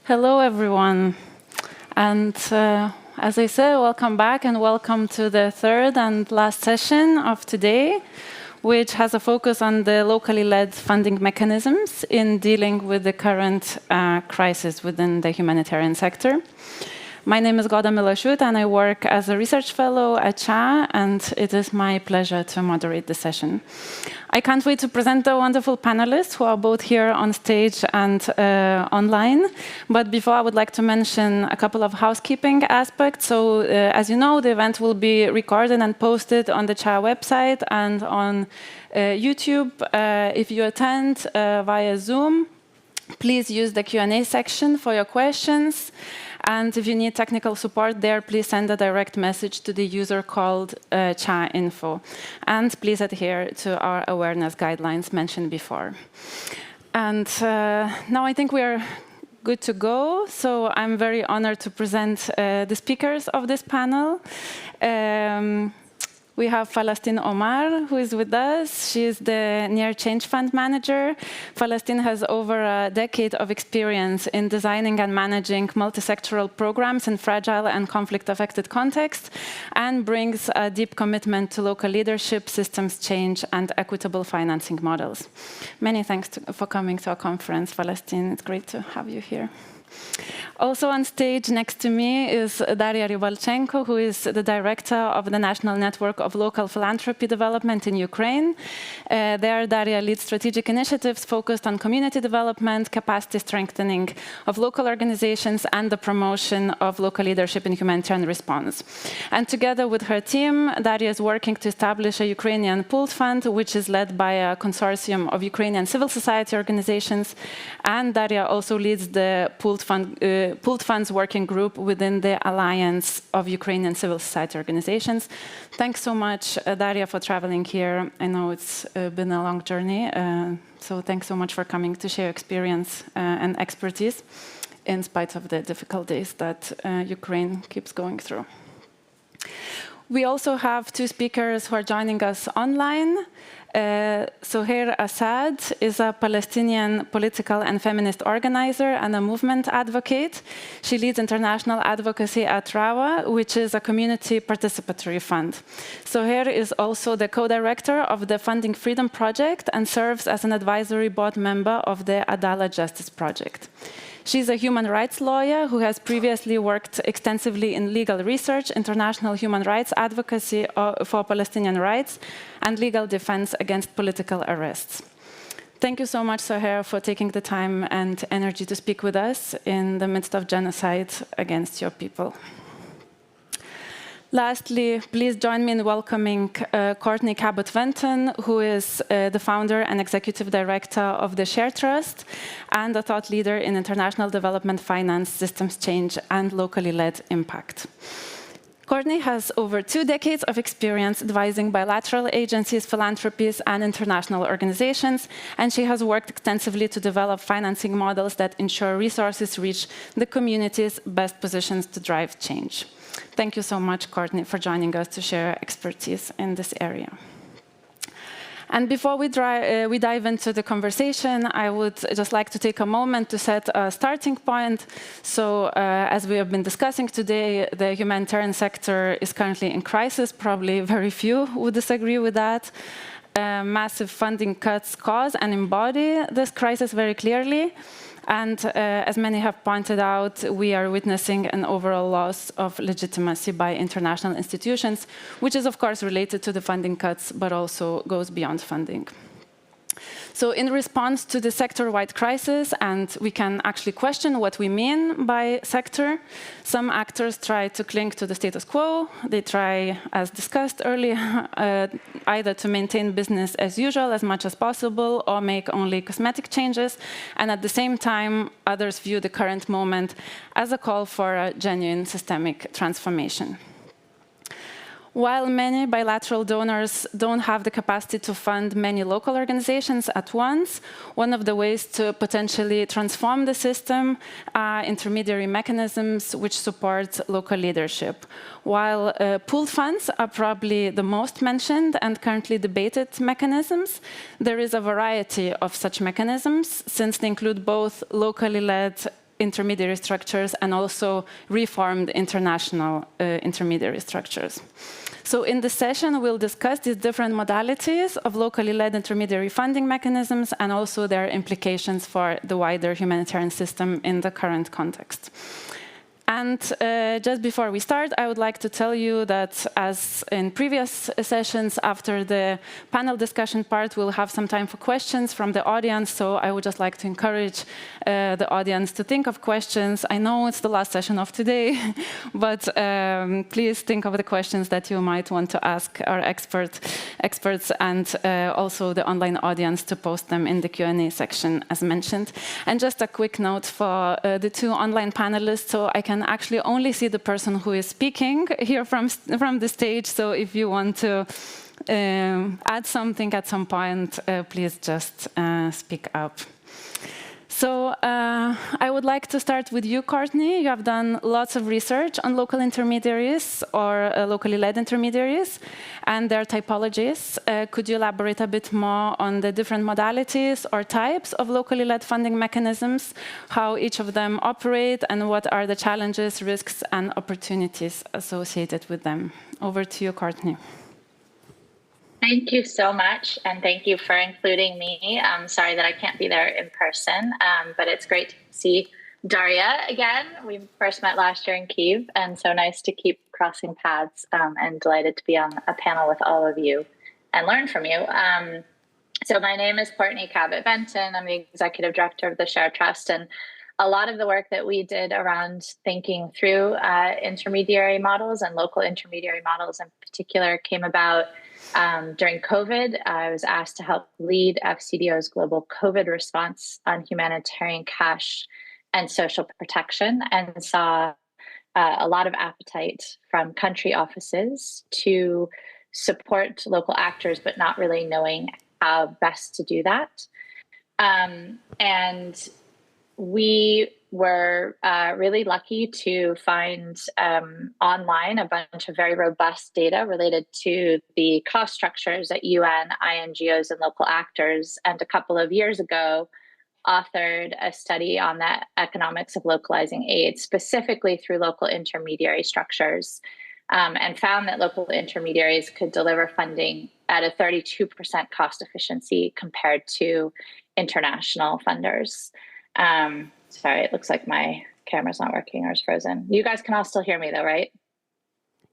Hello, everyone. And as I said, welcome back and welcome to the third and last session of today, which has a focus on the locally led funding mechanisms in dealing with the current crisis within the humanitarian sector. My name is Goda Milashut, and I work as a research fellow at CHA, and it is my pleasure to moderate the session. I can't wait to present the wonderful panelists who are both here on stage and online. But before, I would like to mention a couple of housekeeping aspects. So as you know, the event will be recorded and posted on the CHA website and on YouTube. If you attend via Zoom, please use the Q&A section for your questions. And if you need technical support there, please send a direct message to the user called CHA info. And please adhere to our awareness guidelines mentioned before. And now I think we are good to go. So I'm very honored to present the speakers of this panel. We have Palestine Omar, who is with us. She is the Near Change Fund manager. Palestine has over a decade of experience in designing and managing multi-sectoral programs in fragile and conflict-affected contexts, and brings a deep commitment to local leadership, systems change, and equitable financing models. Many thanks for coming to our conference, Palestine. It's great to have you here. Also on stage next to me is Daria Rybalchenko, who is the director of the National Network of Local Philanthropy Development in Ukraine. There, Daria leads strategic initiatives focused on community development, capacity strengthening of local organizations, and the promotion of local leadership in humanitarian response. And together with her team, Daria is working to establish a Ukrainian pooled fund, which is led by a consortium of Ukrainian civil society organizations. And Daria also leads the pooled funds working group within the Alliance of Ukrainian Civil Society Organizations. Thanks so much, Daria, for traveling here. I know it's been a long journey, so thanks so much for coming to share experience and expertise in spite of the difficult days that Ukraine keeps going through. We also have two speakers who are joining us online. Sohair Assad is a Palestinian political and feminist organizer and a movement advocate. She leads international advocacy at RAWA, which is a community participatory fund. Sohair is also the co-director of the Funding Freedom Project and serves as an advisory board member of the Adala Justice Project. She's a human rights lawyer who has previously worked extensively in legal research, international human rights advocacy for Palestinian rights, and legal defense against political arrests. Thank you so much, Sohair, for taking the time and energy to speak with us in the midst of genocide against your people. Lastly, please join me in welcoming Courtney Cabot-Venton, who is the founder and executive director of the Share Trust and a thought leader in international development finance, systems change, and locally led impact. Courtney has over 2 decades of experience advising bilateral agencies, philanthropies, and international organizations, and she has worked extensively to develop financing models that ensure resources reach the communities best positions to drive change. Thank you so much, Courtney, for joining us to share expertise in this area. And before we dive into the conversation, I would just like to take a moment to set a starting point. So as we have been discussing today, the humanitarian sector is currently in crisis. Probably very few would disagree with that. Massive funding cuts cause and embody this crisis very clearly. And as many have pointed out, we are witnessing an overall loss of legitimacy by international institutions, which is, of course, related to the funding cuts, but also goes beyond funding. So in response to the sector-wide crisis, and we can actually question what we mean by sector, some actors try to cling to the status quo. They try, as discussed earlier, either to maintain business as usual as much as possible or make only cosmetic changes. And at the same time, others view the current moment as a call for a genuine systemic transformation. While many bilateral donors don't have the capacity to fund many local organizations at once, one of the ways to potentially transform the system are intermediary mechanisms which support local leadership. While pooled funds are probably the most mentioned and currently debated mechanisms, there is a variety of such mechanisms, since they include both locally led intermediary structures and also reformed international intermediary structures. So in this session, we'll discuss these different modalities of locally led intermediary funding mechanisms and also their implications for the wider humanitarian system in the current context. And just before we start, I would like to tell you that as in previous sessions, after the panel discussion part, we'll have some time for questions from the audience. So I would just like to encourage the audience to think of questions. I know it's the last session of today, but please think of the questions that you might want to ask our experts and also the online audience to post them in the Q&A section as mentioned. And just a quick note for the two online panelists. So I can actually only see the person who is speaking here from the stage. So if you want to add something at some point, please just speak up. So I would like to start with you, Courtney. You have done lots of research on local intermediaries or locally led intermediaries and their typologies. Could you elaborate a bit more on the different modalities or types of locally led funding mechanisms, how each of them operate, and what are the challenges, risks, and opportunities associated with them? Over to you, Courtney. Thank you so much, and thank you for including me. I'm sorry that I can't be there in person, but it's great to see Daria again. We first met last year in Kyiv, and so nice to keep crossing paths, and delighted to be on a panel with all of you and learn from you. So my name is Courtney Cabot-Benton. I'm the executive director of the Share Trust, and a lot of the work that we did around thinking through intermediary models and local intermediary models in particular came about during COVID. I was asked to help lead FCDO's global COVID response on humanitarian cash and social protection, and saw a lot of appetite from country offices to support local actors, but not really knowing how best to do that. And we were really lucky to find online a bunch of very robust data related to the cost structures at UN, INGOs, and local actors. And a couple of years ago, authored a study on the economics of localizing aid, specifically through local intermediary structures, and found that local intermediaries could deliver funding at a 32% cost efficiency compared to international funders. Sorry, it looks like my camera's not working or is frozen. You guys can all still hear me though, right?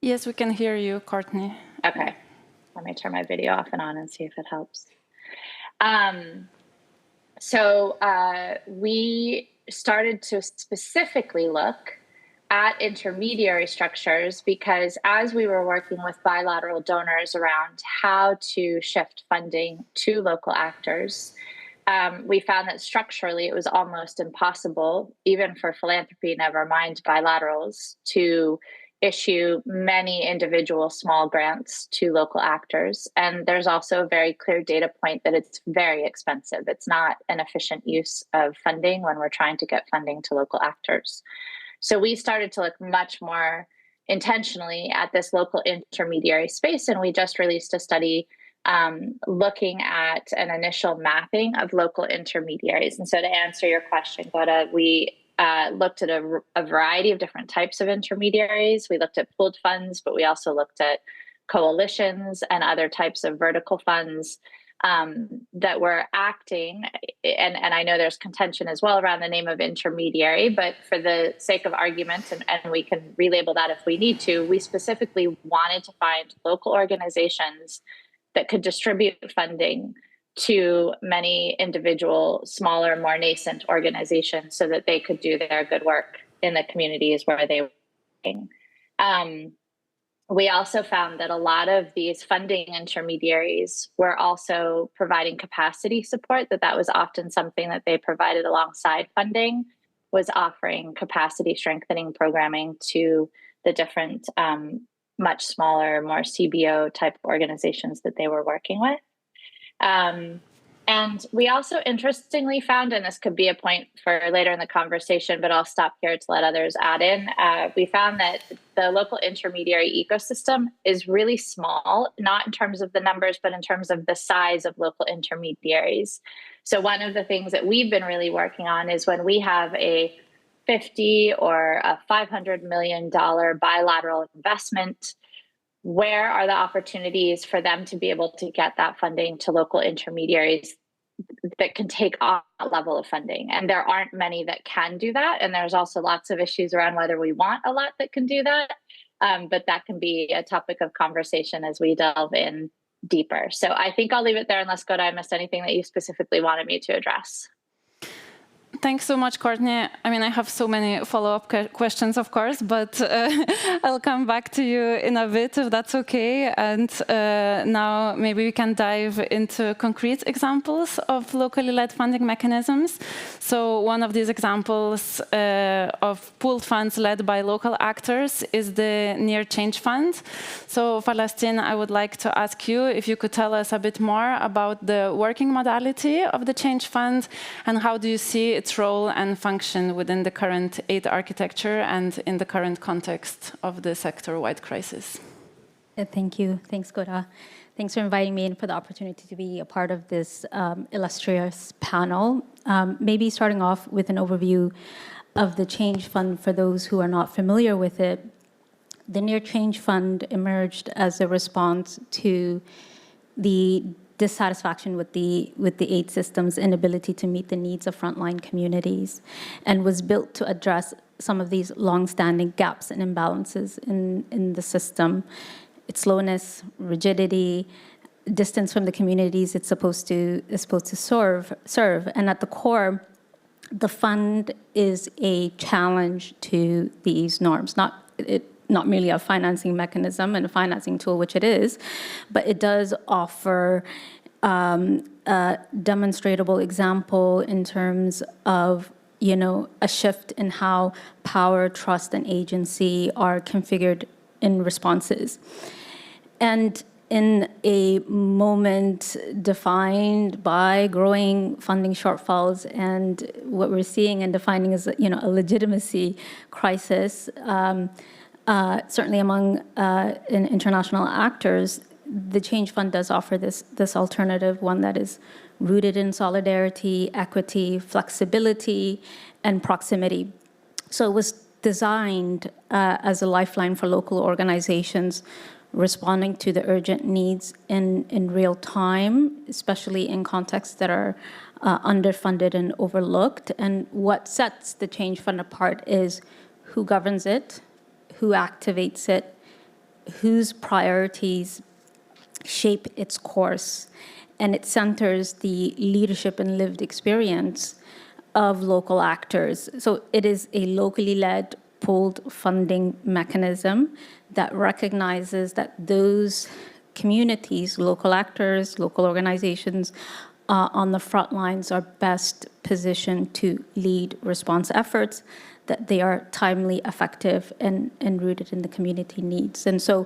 Yes, we can hear you, Courtney. Okay, let me turn my video off and on and see if it helps. So we started to specifically look at intermediary structures because as we were working with bilateral donors around how to shift funding to local actors, we found that structurally it was almost impossible, even for philanthropy, never mind bilaterals, to issue many individual small grants to local actors. And there's also a very clear data point that it's very expensive. It's not an efficient use of funding when we're trying to get funding to local actors. So we started to look much more intentionally at this local intermediary space, and we just released a study looking at an initial mapping of local intermediaries. And so to answer your question, Goda, we looked at a variety of different types of intermediaries. We looked at pooled funds, but we also looked at coalitions and other types of vertical funds that were acting. And I know there's contention as well around the name of intermediary, but for the sake of argument, and we can relabel that if we need to, we specifically wanted to find local organizations that could distribute funding to many individual, smaller, more nascent organizations so that they could do their good work in the communities where they were working. We also found that a lot of these funding intermediaries were also providing capacity support, that was often something that they provided alongside funding, was offering capacity strengthening programming to the different much smaller, more CBO type organizations that they were working with. And we also interestingly found, and this could be a point for later in the conversation, but I'll stop here to let others add in. We found that the local intermediary ecosystem is really small, not in terms of the numbers, but in terms of the size of local intermediaries. So one of the things that we've been really working on is when we have a $50 or a $500 million bilateral investment, where are the opportunities for them to be able to get that funding to local intermediaries that can take on that level of funding? And there aren't many that can do that. And there's also lots of issues around whether we want a lot that can do that. But that can be a topic of conversation as we delve in deeper. So I think I'll leave it there unless, Goda, I missed anything that you specifically wanted me to address. Thanks so much, Courtney. I mean, I have so many follow-up questions, of course, but I'll come back to you in a bit, if that's okay. And now maybe we can dive into concrete examples of locally led funding mechanisms. So one of these examples of pooled funds led by local actors is the Near Change Fund. So Palestine, I would like to ask you if you could tell us a bit more about the working modality of the Change Fund, and how do you see its role and function within the current aid architecture and in the current context of the sector-wide crisis? Thank you. Thanks, Goda. Thanks for inviting me and for the opportunity to be a part of this illustrious panel. Maybe starting off with an overview of the Change Fund for those who are not familiar with it. The Near Change Fund emerged as a response to the dissatisfaction with the aid system's inability to meet the needs of frontline communities, and was built to address some of these long-standing gaps and imbalances in the system. Its slowness, rigidity, distance from the communities it's supposed to serve. And at the core, the fund is a challenge to these norms, not merely a financing mechanism and a financing tool, which it is, but it does offer a demonstrable example in terms of, a shift in how power, trust, and agency are configured in responses. And in a moment defined by growing funding shortfalls and what we're seeing and defining as, a legitimacy crisis, certainly among international actors, the Change Fund does offer this alternative, one that is rooted in solidarity, equity, flexibility, and proximity. So it was designed as a lifeline for local organizations responding to the urgent needs in real time, especially in contexts that are underfunded and overlooked. And what sets the Change Fund apart is who governs it, who activates it, whose priorities shape its course, and it centers the leadership and lived experience of local actors. So it is a locally led, pooled funding mechanism that recognizes that those communities, local actors, local organizations on the front lines are best positioned to lead response efforts, that they are timely, effective, and rooted in the community needs. And so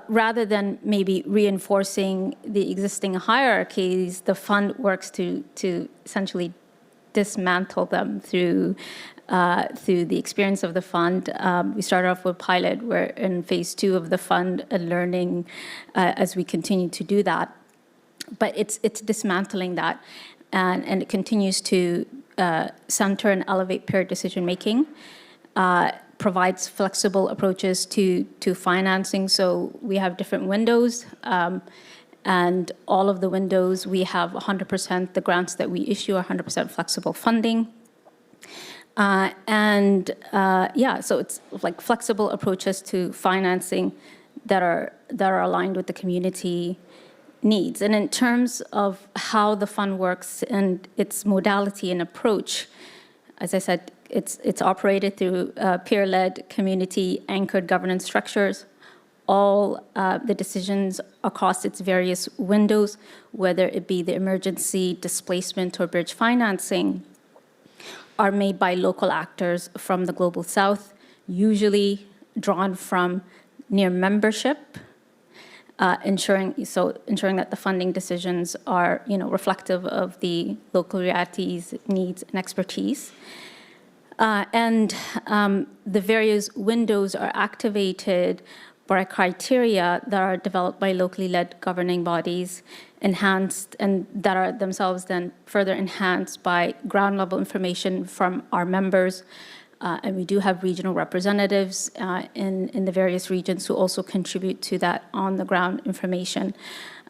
rather than maybe reinforcing the existing hierarchies, the fund works to essentially dismantle them through the experience of the fund. We started off with pilot. We're in phase 2 of the fund and learning as we continue to do that. But it's dismantling that, and it continues to center and elevate peer decision-making, provides flexible approaches to financing. So we have different windows, and all of the windows, we have 100%, the grants that we issue are 100% flexible funding. So it's like flexible approaches to financing that are aligned with the community needs. And in terms of how the fund works and its modality and approach, as I said, it's operated through peer-led, community-anchored governance structures. All the decisions across its various windows, whether it be the emergency, displacement, or bridge financing, are made by local actors from the Global South, usually drawn from near membership, ensuring that the funding decisions are reflective of the local realities, needs, and expertise. The various windows are activated by criteria that are developed by locally led governing bodies enhanced and that are themselves then further enhanced by ground level information from our members. And we do have regional representatives in the various regions who also contribute to that on the ground information,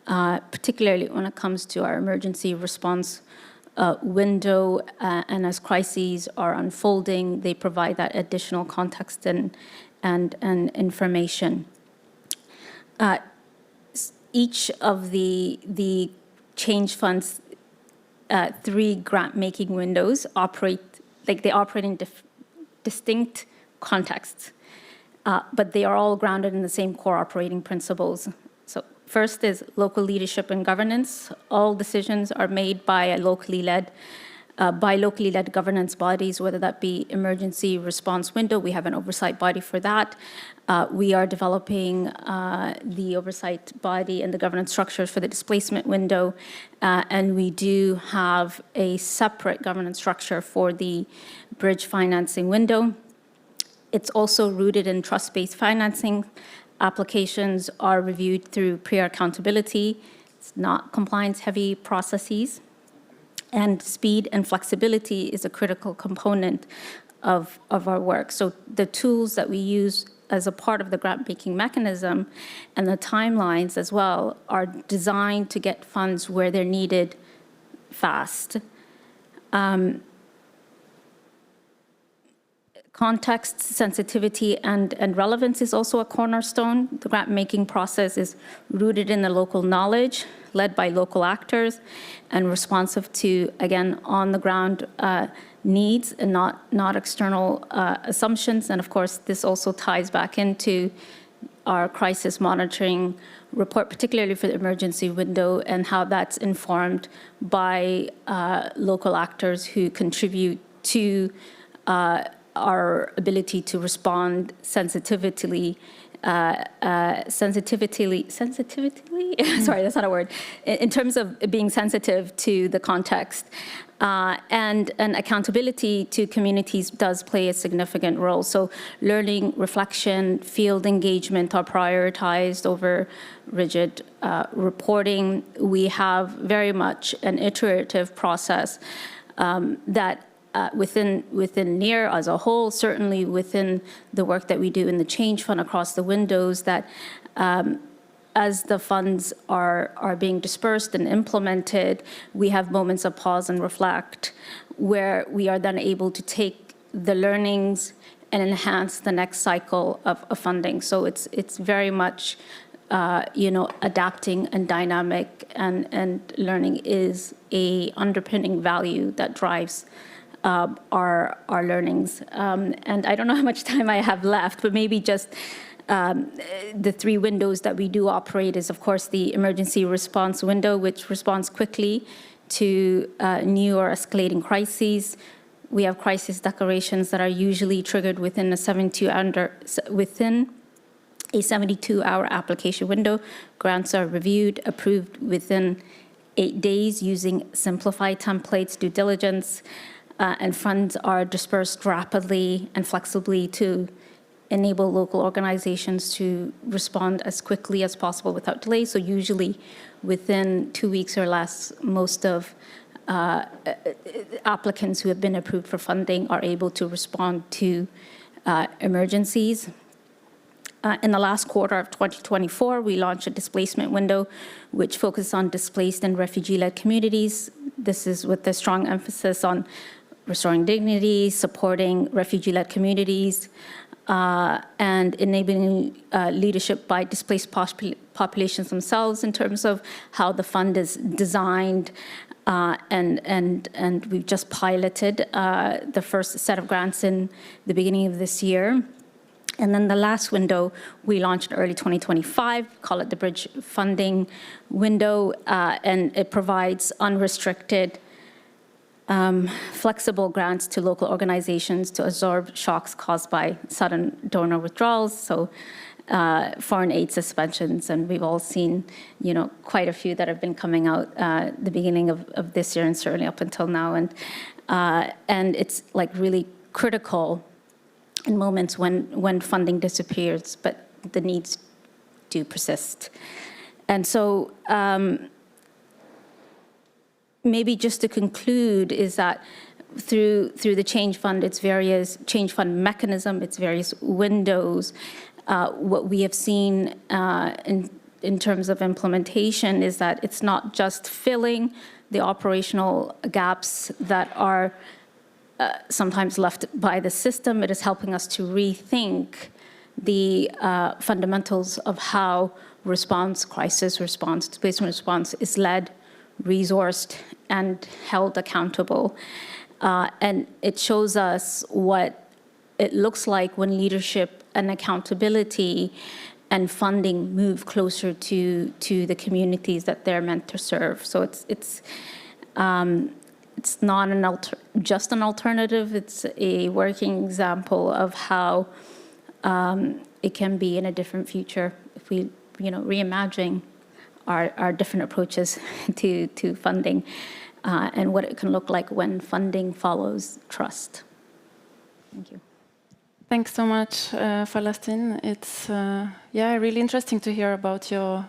particularly when it comes to our emergency response window, and as crises are unfolding, they provide that additional context and information. Each of the change funds 3 grant-making windows operate in distinct contexts, but they are all grounded in the same core operating principles. So first is local leadership and governance. All decisions are made by locally led governance bodies, whether that be emergency response window. We have an oversight body for that. We are developing the oversight body and the governance structures for the displacement window, and we do have a separate governance structure for the bridge financing window. It's also rooted in trust-based financing. Applications are reviewed through peer accountability. It's not compliance-heavy processes. And speed and flexibility is a critical component of our work. So the tools that we use as a part of the grant-making mechanism and the timelines as well are designed to get funds where they're needed fast. Context, sensitivity, and relevance is also a cornerstone. The grant-making process is rooted in the local knowledge, led by local actors, and responsive to, again, on-the-ground needs and not external assumptions. And of course, this also ties back into our crisis monitoring report, particularly for the emergency window, and how that's informed by local actors who contribute to our ability to respond sensitively, sorry, that's not a word, in terms of being sensitive to the context. And accountability to communities does play a significant role. So learning, reflection, field engagement are prioritized over rigid reporting. We have very much an iterative process that within NEAR as a whole, certainly within the work that we do in the Change Fund across the windows, that as the funds are being dispersed and implemented, we have moments of pause and reflect, where we are then able to take the learnings and enhance the next cycle of funding. So it's very much adapting and dynamic, and learning is a underpinning value that drives our learnings. And I don't know how much time I have left, but maybe just the 3 windows that we do operate is, of course, the emergency response window, which responds quickly to new or escalating crises. We have crisis declarations that are usually triggered within a 72-hour application window. Grants are reviewed, approved within 8 days using simplified templates, due diligence, and funds are dispersed rapidly and flexibly to enable local organizations to respond as quickly as possible without delay. So usually within 2 weeks or less, most of applicants who have been approved for funding are able to respond to emergencies. In the last quarter of 2024, we launched a displacement window, which focuses on displaced and refugee-led communities. This is with a strong emphasis on restoring dignity, supporting refugee-led communities, and enabling leadership by displaced populations themselves in terms of how the fund is designed. And we've just piloted the first set of grants in the beginning of this year. And then the last window we launched in early 2025, call it the bridge funding window, and it provides unrestricted flexible grants to local organizations to absorb shocks caused by sudden donor withdrawals, so foreign aid suspensions, and we've all seen, quite a few that have been coming out the beginning of this year and certainly up until now, and it's like really critical in moments when funding disappears, but the needs do persist. And so maybe just to conclude is that through the Change Fund, its various Change Fund mechanism, its various windows, what we have seen in terms of implementation is that it's not just filling the operational gaps that are sometimes left by the system. It is helping us to rethink the fundamentals of how crisis response, displacement response is led, resourced, and held accountable. And it shows us what it looks like when leadership and accountability and funding move closer to the communities that they're meant to serve. So it's not just an alternative. It's a working example of how it can be in a different future if we, reimagine our different approaches to funding and what it can look like when funding follows trust. Thank you. Thanks so much, Palestine. It's really interesting to hear about your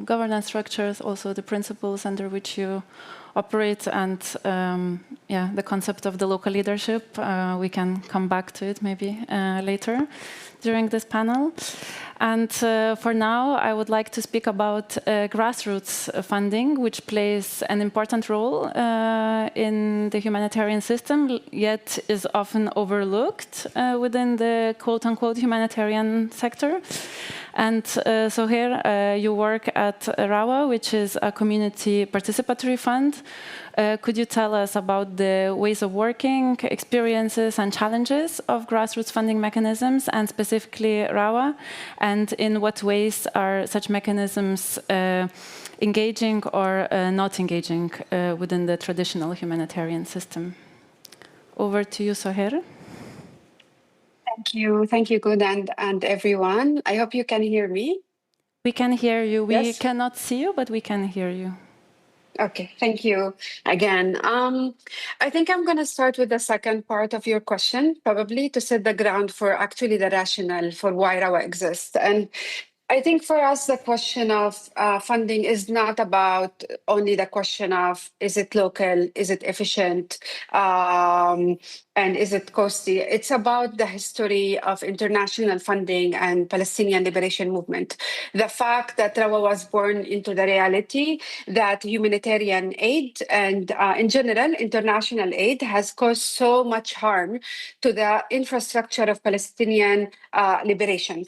governance structures, also the principles under which you operate, and the concept of the local leadership. We can come back to it maybe later during this panel. And for now, I would like to speak about grassroots funding, which plays an important role in the humanitarian system, yet is often overlooked within the quote-unquote humanitarian sector. And so here you work at RAWA, which is a community participatory fund. Could you tell us about the ways of working, experiences and challenges of grassroots funding mechanisms, and specifically RAWA, and in what ways are such mechanisms engaging or not engaging within the traditional humanitarian system? Over to you, Soher. Thank you, Good, and everyone. I hope you can hear me. We can hear you. We Yes. cannot see you, but we can hear you. Okay, thank you again. I think I'm going to start with the second part of your question, probably to set the ground for actually the rationale for why RAWA exists. And I think for us, the question of funding is not about only the question of is it local, is it efficient, and is it costly? It's about the history of international funding and Palestinian liberation movement. The fact that RAWA was born into the reality that humanitarian aid and in general, international aid has caused so much harm to the infrastructure of Palestinian liberation.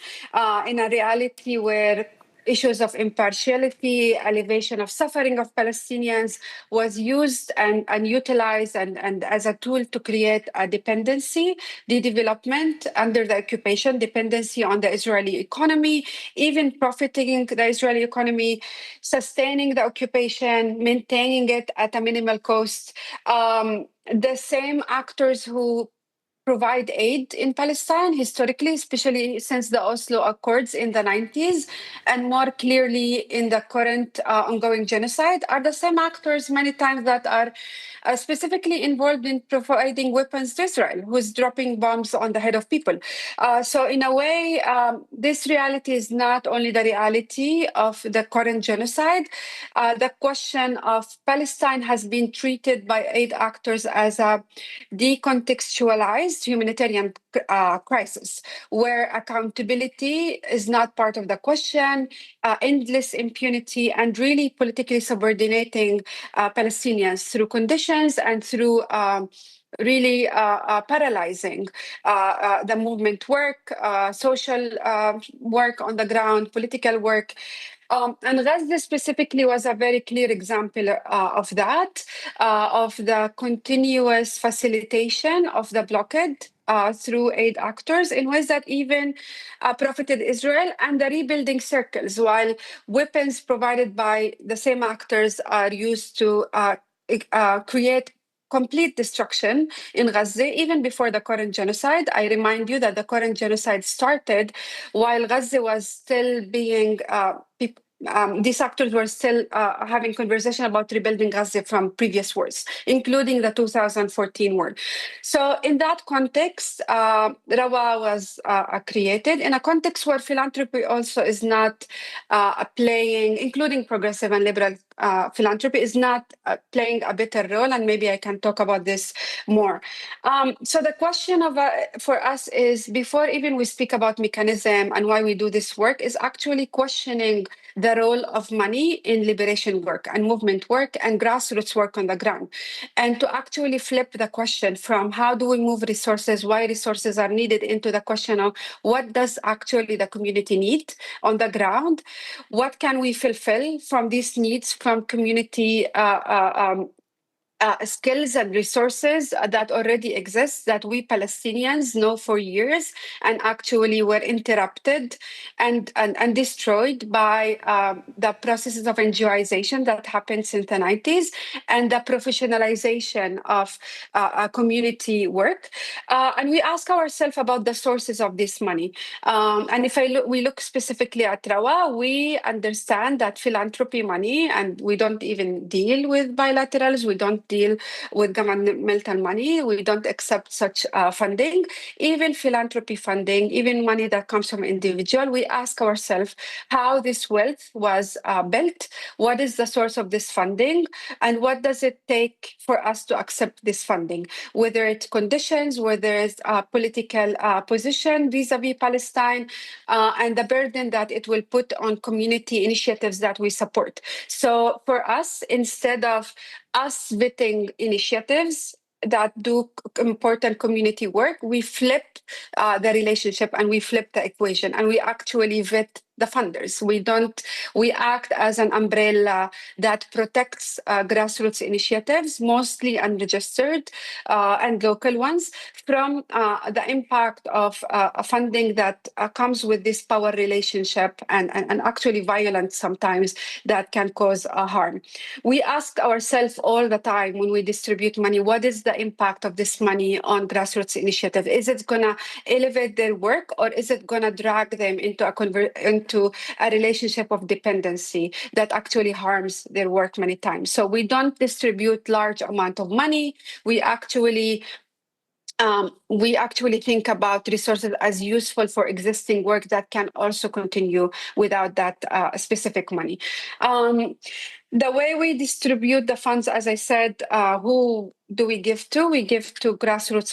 In a reality where issues of impartiality, elevation of suffering of Palestinians was used and utilized and as a tool to create a dependency, the development under the occupation, dependency on the Israeli economy, even profiting the Israeli economy, sustaining the occupation, maintaining it at a minimal cost. The same actors who provide aid in Palestine historically, especially since the Oslo Accords in the 90s, and more clearly in the current ongoing genocide, are the same actors many times that are specifically involved in providing weapons to Israel, who's dropping bombs on the head of people. So in a way, this reality is not only the reality of the current genocide. The question of Palestine has been treated by aid actors as a decontextualized humanitarian crisis, where accountability is not part of the question, endless impunity, and really politically subordinating Palestinians through conditions and through really paralyzing the movement work, social work on the ground, political work. And Gaza specifically was a very clear example of that, of the continuous facilitation of the blockade through aid actors in ways that even profited Israel and the rebuilding circles, while weapons provided by the same actors are used to create complete destruction in Gaza, even before the current genocide. I remind you that the current genocide started while Gaza was still being, these actors were still having conversation about rebuilding Gaza from previous wars, including the 2014 war. So in that context, RAWA was created in a context where philanthropy also is not playing, including progressive and liberal philanthropy is not playing a better role, and maybe I can talk about this more. So the question for us is, before even we speak about mechanism and why we do this work, is actually questioning the role of money in liberation work and movement work and grassroots work on the ground, and to actually flip the question from how do we move resources, why resources are needed, into the question of what does actually the community need on the ground, what can we fulfill from these needs from community skills and resources that already exist, that we Palestinians know for years and actually were interrupted and destroyed by the processes of NGOization that happened since the 90s and the professionalization of community work. And we ask ourselves about the sources of this money. And if we look specifically at Rawa, we understand that philanthropy money, and we don't even deal with bilaterals, we don't deal with governmental money, we don't accept such funding, even philanthropy funding, even money that comes from individual. We ask ourselves how this wealth was built, what is the source of this funding, and what does it take for us to accept this funding, whether it's conditions, whether it's political position vis-a-vis Palestine, and the burden that it will put on community initiatives that we support. So for us, instead of us vetting initiatives that do important community work, we flip the relationship and we flip the equation, and we actually vet the funders. We act as an umbrella that protects grassroots initiatives, mostly unregistered and local ones, from the impact of funding that comes with this power relationship and actually violence sometimes that can cause harm. We ask ourselves all the time when we distribute money, what is the impact of this money on grassroots initiative? Is it going to elevate their work, or is it going to drag them into a relationship of dependency that actually harms their work many times? So we don't distribute large amount of money. We actually think about resources as useful for existing work that can also continue without that specific money. The way we distribute the funds, as I said, who do we give to? We give to grassroots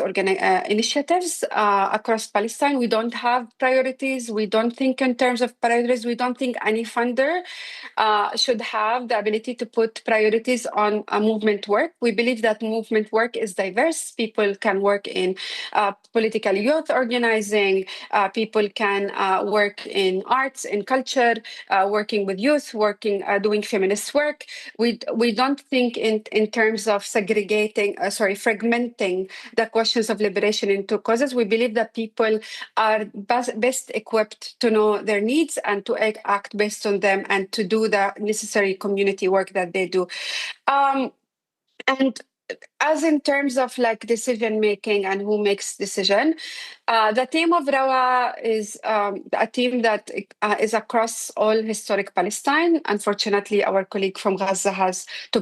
initiatives across Palestine. We don't have priorities. We don't think in terms of priorities. We don't think any funder should have the ability to put priorities on movement work. We believe that movement work is diverse. People can work in political youth organizing. People can work in arts, in culture, working with youth, doing feminist work. We don't think in terms of fragmenting the questions of liberation into causes. We believe that people are best equipped to know their needs and to act based on them and to do the necessary community work that they do. And as in terms of like decision making and who makes decision, the team of Rawa is a team that is across all historic Palestine. Unfortunately, our colleague from Gaza had to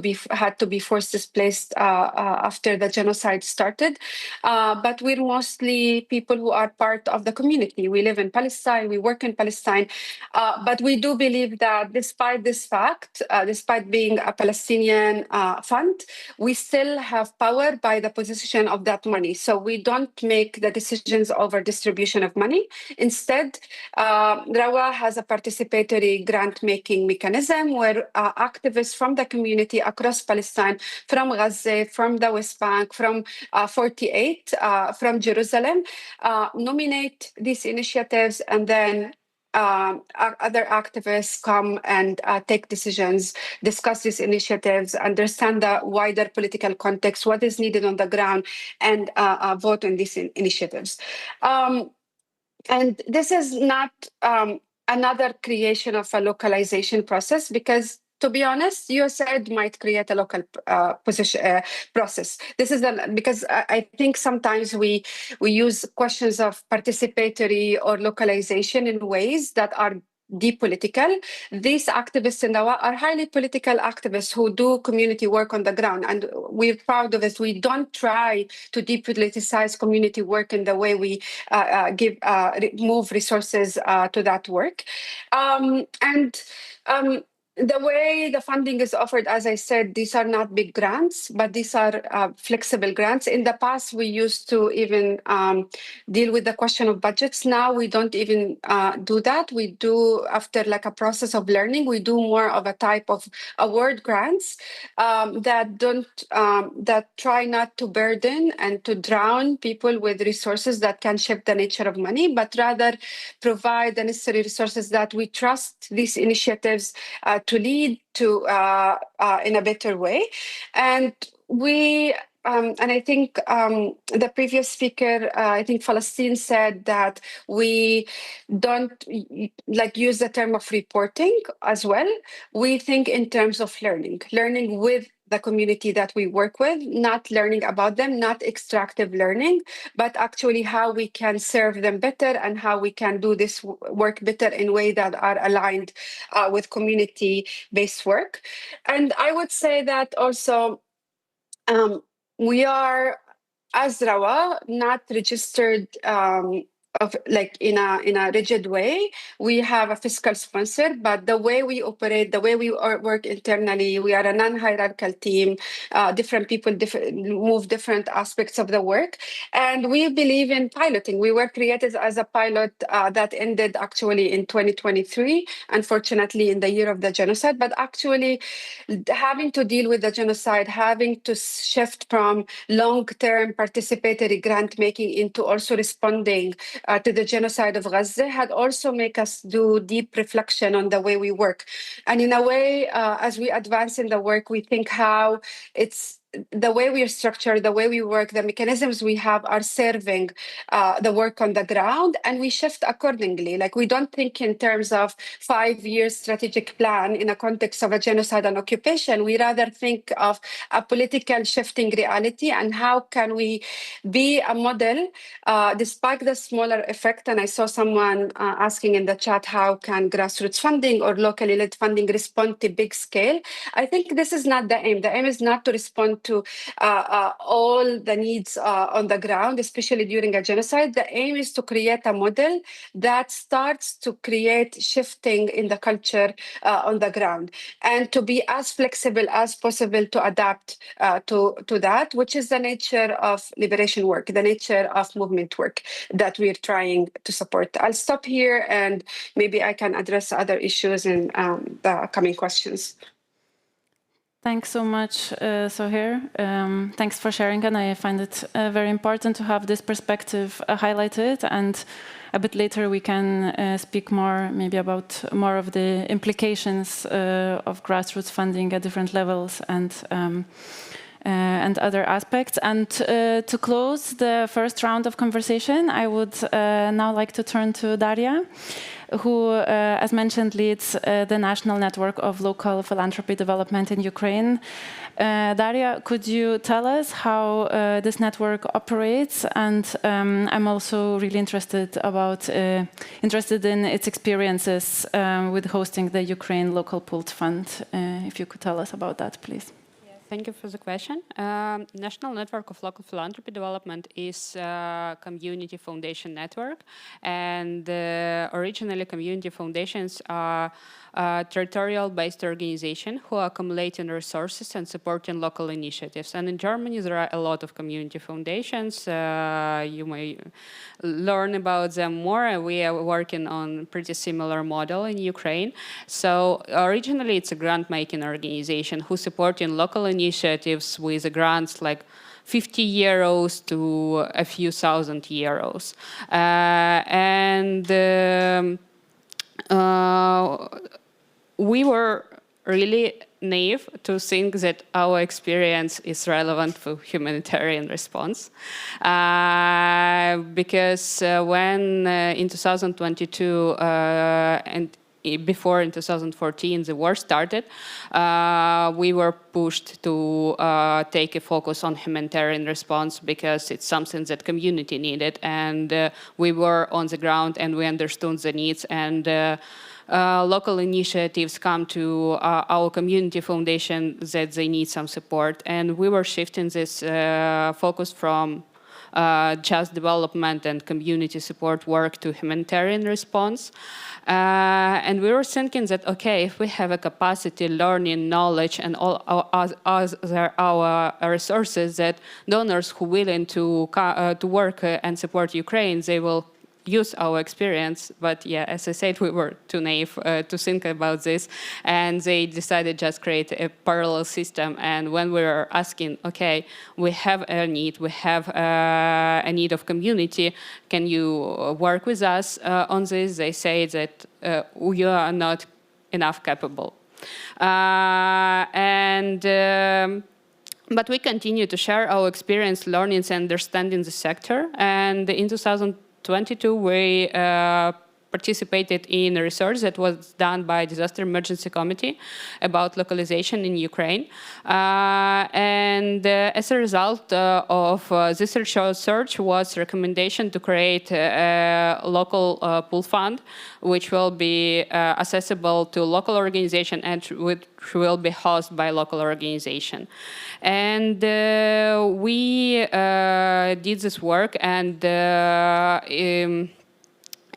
be forced displaced after the genocide started. But we're mostly people who are part of the community. We live in Palestine, we work in Palestine. But we do believe that despite this fact, despite being a Palestinian fund, we still have power by the position of that money. So we don't make the decisions over distribution of money. Instead, Rawa has a participatory grant-making mechanism where activists from the community across Palestine, from Gaza, from the West Bank, from 48, from Jerusalem, nominate these initiatives, and then other activists come and take decisions, discuss these initiatives, understand the wider political context, what is needed on the ground, and vote on these initiatives. And this is not another creation of a localization process, because to be honest, USAID might create a local process. This is because I think sometimes we use questions of participatory or localization in ways that are depolitical. These activists in Dawa are highly political activists who do community work on the ground, and we're proud of it. We don't try to depoliticize community work in the way we move resources to that work. the way the funding is offered, as I said, these are not big grants, but these are flexible grants. In the past, we used to even deal with the question of budgets. Now we don't even do that. We do, after like a process of learning, we do more of a type of award grants that try not to burden and to drown people with resources that can shift the nature of money, but rather provide the necessary resources that we trust these initiatives to lead to in a better way. And we and I think the previous speaker, I think Palestine said that we don't like use the term of reporting as well. We think in terms of learning with the community that we work with, not learning about them, not extractive learning, but actually how we can serve them better and how we can do this work better in ways that are aligned with community-based work. And I would say that also we are, as Rawa, not registered of like in a rigid way. We have a fiscal sponsor, but the way we operate, the way we work internally, we are a non-hierarchical team. Different people move different aspects of the work, and we believe in piloting. We were created as a pilot that ended actually in 2023, unfortunately in the year of the genocide. But actually, having to deal with the genocide, having to shift from long-term participatory grant making into also responding to the genocide of Gaza had also made us do deep reflection on the way we work. And in a way, as we advance in the work, we think how it's the way we are structured, the way we work, the mechanisms we have are serving the work on the ground, and we shift accordingly. Like we don't think in terms of 5-year strategic plan in a context of a genocide and occupation. We rather think of a political shifting reality and how can we be a model despite the smaller effect. And I saw someone asking in the chat, how can grassroots funding or locally led funding respond to big scale? I think this is not the aim. The aim is not to respond to all the needs on the ground, especially during a genocide. The aim is to create a model that starts to create shifting in the culture on the ground, and to be as flexible as possible to adapt to that, which is the nature of liberation work, the nature of movement work that we're trying to support. I'll stop here and maybe I can address other issues in the coming questions. Thanks so much, Sohair. Thanks for sharing, and I find it very important to have this perspective highlighted. And a bit later, we can speak more, maybe about more of the implications of grassroots funding at different levels and other aspects. And to close the first round of conversation, I would now like to turn to Daria, who, as mentioned, leads the National Network of Local Philanthropy Development in Ukraine. Daria, could you tell us how this network operates? And I'm also really interested in its experiences with hosting the Ukraine Local Pooled Fund. If you could tell us about that, please. Thank you for the question. National Network of Local Philanthropy Development is a community foundation network, and originally community foundations are territorial-based organization who are accumulating resources and supporting local initiatives. And in Germany, there are a lot of community foundations. You may learn about them more. We are working on pretty similar model in Ukraine. So originally, it's a grant-making organization who supporting local initiatives with grants like 50 euros to a few thousand euros. We were really naive to think that our experience is relevant for humanitarian response. Because when in 2022 and before in 2014 the war started, we were pushed to take a focus on humanitarian response because it's something that community needed, and we were on the ground and we understood the needs, and local initiatives come to our community foundation that they need some support, and we were shifting this focus from just development and community support work to humanitarian response. And we were thinking that, okay, if we have a capacity, learning, knowledge, and all our resources, that donors who are willing to work and support Ukraine, they will use our experience. But yeah, as I said, we were too naive to think about this, and they decided just create a parallel system. And when we were asking, okay, we have a need, we have a need of community, can you work with us on this? They say that you are not enough capable. But we continue to share our experience, learnings, and understanding the sector. And in 2022, we participated in a research that was done by Disaster Emergency Committee about localization in Ukraine. As a result of this research was recommendation to create a local pool fund, which will be accessible to local organization and which will be hosted by local organization. And we did this work, and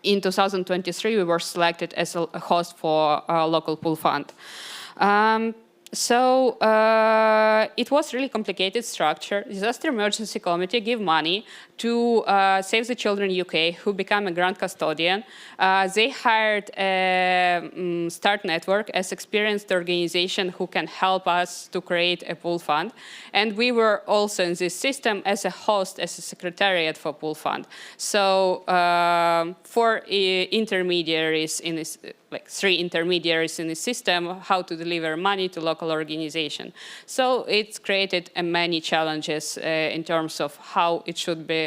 in 2023, we were selected as a host for a local pool fund. So it was really complicated structure. Disaster Emergency Committee gave money to Save the Children UK, who became a grant custodian. They hired a START network as experienced organization who can help us to create a pool fund. And we were also in this system as a host, as a secretariat for pool fund. So for intermediaries in this, like 3 intermediaries in the system, how to deliver money to local organization. So it's created many challenges in terms of how it should be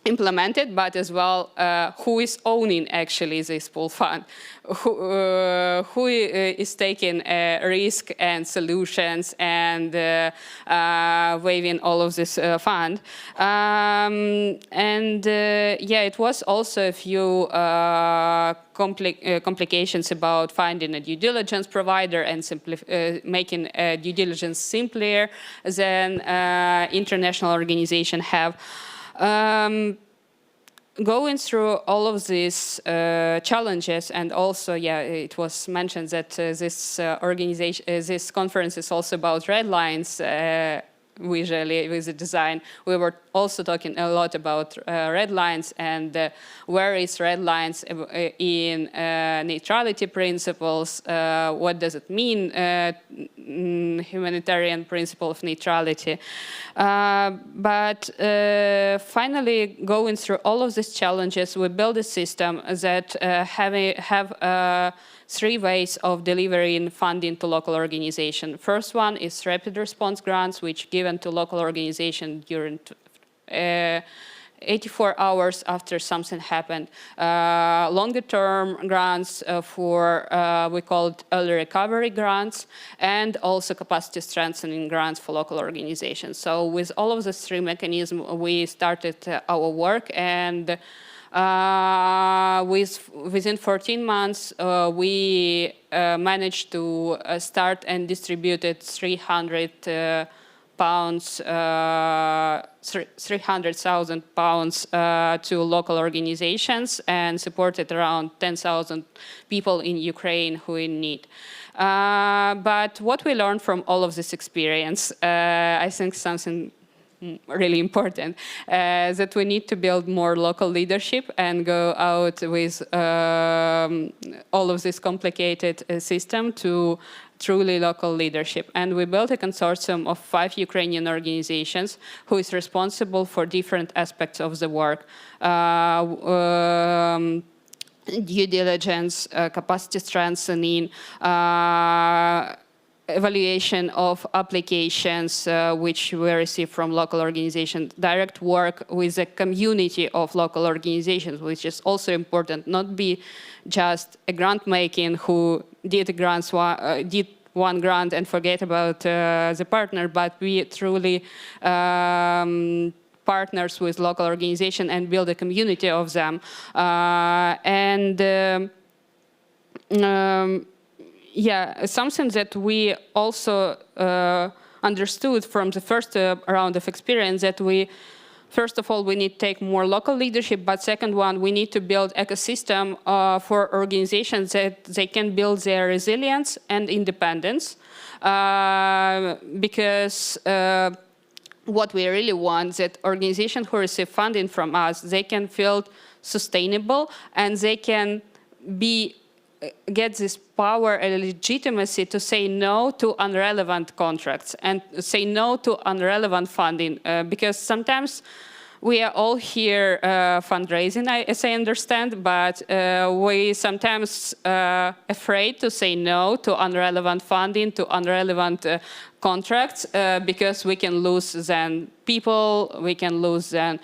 implemented, but as well who is owning actually this pool fund, who is taking risk and solutions and waiving all of this fund. Yeah, it was also a few complications about finding a due diligence provider and making due diligence simpler than international organizations have. Going through all of these challenges, and also, yeah, it was mentioned that this conference is also about red lines. Visually with the design, we were also talking a lot about red lines and where is red lines in neutrality principles, what does it mean, humanitarian principle of neutrality. But finally, going through all of these challenges, we built a system that have 3 ways of delivering funding to local organizations. First one is rapid response grants, which given to local organizations during 84 hours after something happened. Longer term grants for, we call it early recovery grants, and also capacity strengthening grants for local organizations. So with all of these 3 mechanisms, we started our work, and within 14 months, we managed to start and distributed 300,000 pounds to local organizations and supported around 10,000 people in Ukraine who are in need. But what we learned from all of this experience, I think something really important, that we need to build more local leadership and go out with all of this complicated system to truly local leadership. And we built a consortium of 5 Ukrainian organizations who is responsible for different aspects of the work. Due diligence, capacity strengthening, evaluation of applications which we receive from local organizations, direct work with a community of local organizations, which is also important, not be just a grant making who did one grant and forget about the partner, but be truly partners with local organization and build a community of them. Yeah, something that we also understood from the first round of experience that first of all, we need to take more local leadership, but second one, we need to build ecosystem for organizations that they can build their resilience and independence. Because what we really want that organizations who receive funding from us, they can feel sustainable and they can get this power and legitimacy to say no to irrelevant contracts and say no to irrelevant funding. Because sometimes we are all here fundraising, as I understand, but we sometimes afraid to say no to irrelevant funding, to irrelevant contracts, because we can lose then people, we can lose then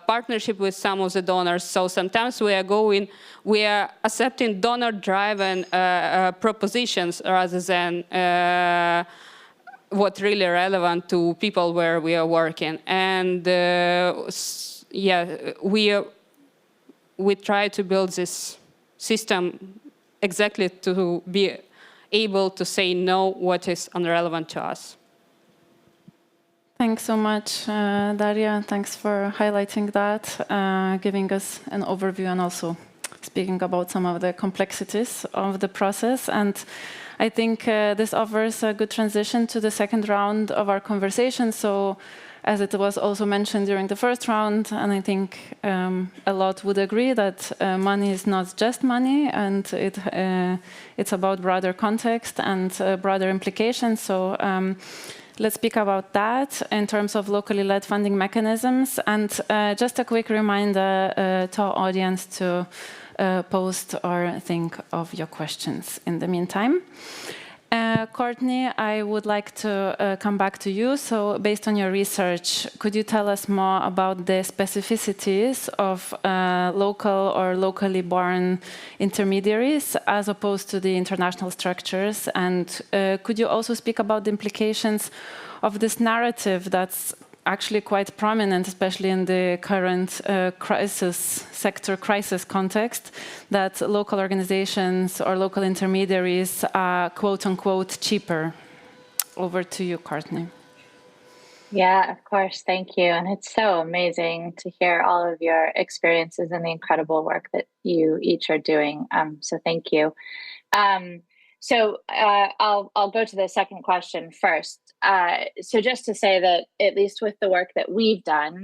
partnership with some of the donors. So sometimes we are accepting donor-driven propositions rather than what's really relevant to people where we are working. And yeah, we try to build this system exactly to be able to say no what is irrelevant to us. Thanks so much, Daria. Thanks for highlighting that, giving us an overview and also speaking about some of the complexities of the process. And I think this offers a good transition to the second round of our conversation. So, as it was also mentioned during the first round, and I think a lot would agree that money is not just money, and it's about broader context and broader implications. So let's speak about that in terms of locally led funding mechanisms. And just a quick reminder to our audience to post or think of your questions in the meantime. Courtney, I would like to come back to you. So based on your research, could you tell us more about the specificities of local or locally born intermediaries as opposed to the international structures? And could you also speak about the implications of this narrative that's actually quite prominent, especially in the current sector crisis context, that local organizations or local intermediaries are quote unquote cheaper? Over to you, Courtney. Yeah, of course. Thank you. And it's so amazing to hear all of your experiences and the incredible work that you each are doing. So thank you. So I'll go to the second question first. So just to say that, at least with the work that we've done,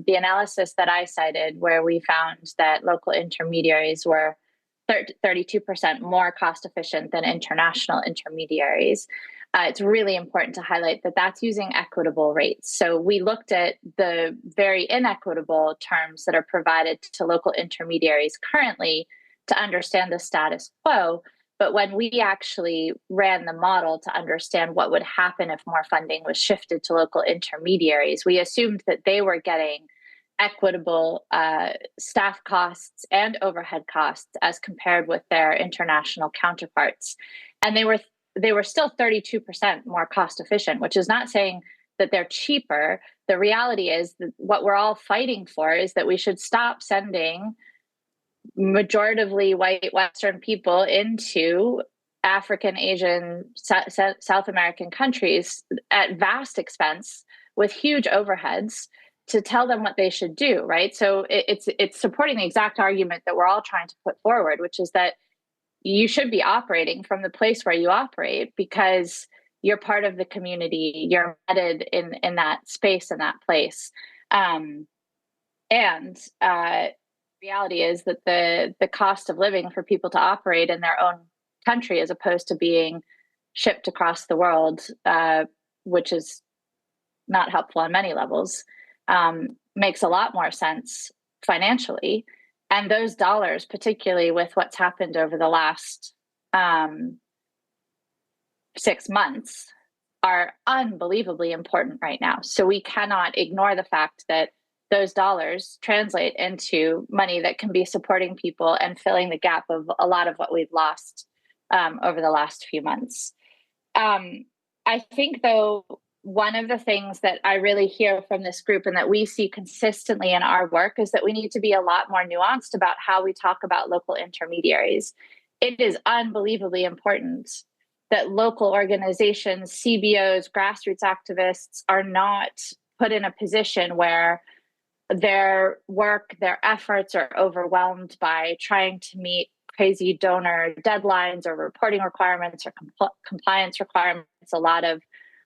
the analysis that I cited, where we found that local intermediaries were 32% more cost efficient than international intermediaries, it's really important to highlight that that's using equitable rates. So we looked at the very inequitable terms that are provided to local intermediaries currently to understand the status quo. But when we actually ran the model to understand what would happen if more funding was shifted to local intermediaries, we assumed that they were getting equitable staff costs and overhead costs as compared with their international counterparts. And they were still 32% more cost efficient, which is not saying that they're cheaper. The reality is that what we're all fighting for is that we should stop sending majoritively white Western people into African, Asian, South American countries at vast expense with huge overheads to tell them what they should do, right? So it's supporting the exact argument that we're all trying to put forward, which is that you should be operating from the place where you operate because you're part of the community, you're embedded in that space and that place. Reality is that the cost of living for people to operate in their own country as opposed to being shipped across the world, which is not helpful on many levels, makes a lot more sense financially. And those dollars, particularly with what's happened over the last 6 months, are unbelievably important right now. So we cannot ignore the fact that those dollars translate into money that can be supporting people and filling the gap of a lot of what we've lost over the last few months. I think, though, one of the things that I really hear from this group and that we see consistently in our work is that we need to be a lot more nuanced about how we talk about local intermediaries. It is unbelievably important that local organizations, CBOs, grassroots activists are not put in a position where their work, their efforts are overwhelmed by trying to meet crazy donor deadlines or reporting requirements or compliance requirements. A lot of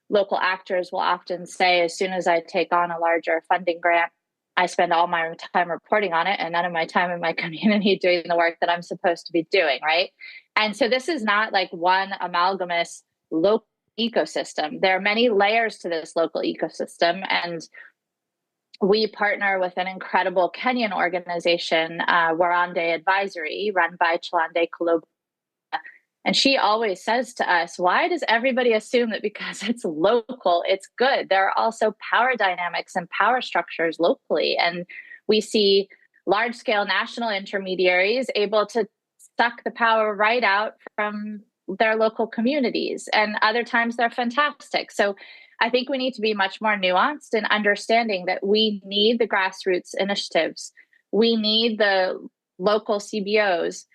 local actors will often say, as soon as I take on a larger funding grant, I spend all my time reporting on it and none of my time in my community doing the work that I'm supposed to be doing, right? And so this is not like one amalgamous local ecosystem. There are many layers to this local ecosystem, and we partner with an incredible Kenyan organization, Warande Advisory, run by Chalande Kolobu. And she always says to us, why does everybody assume that because it's local, it's good? There are also power dynamics and power structures locally. And we see large-scale national intermediaries able to suck the power right out from their local communities. And other times they're fantastic. So I think we need to be much more nuanced in understanding that we need the grassroots initiatives. We need the local CBOs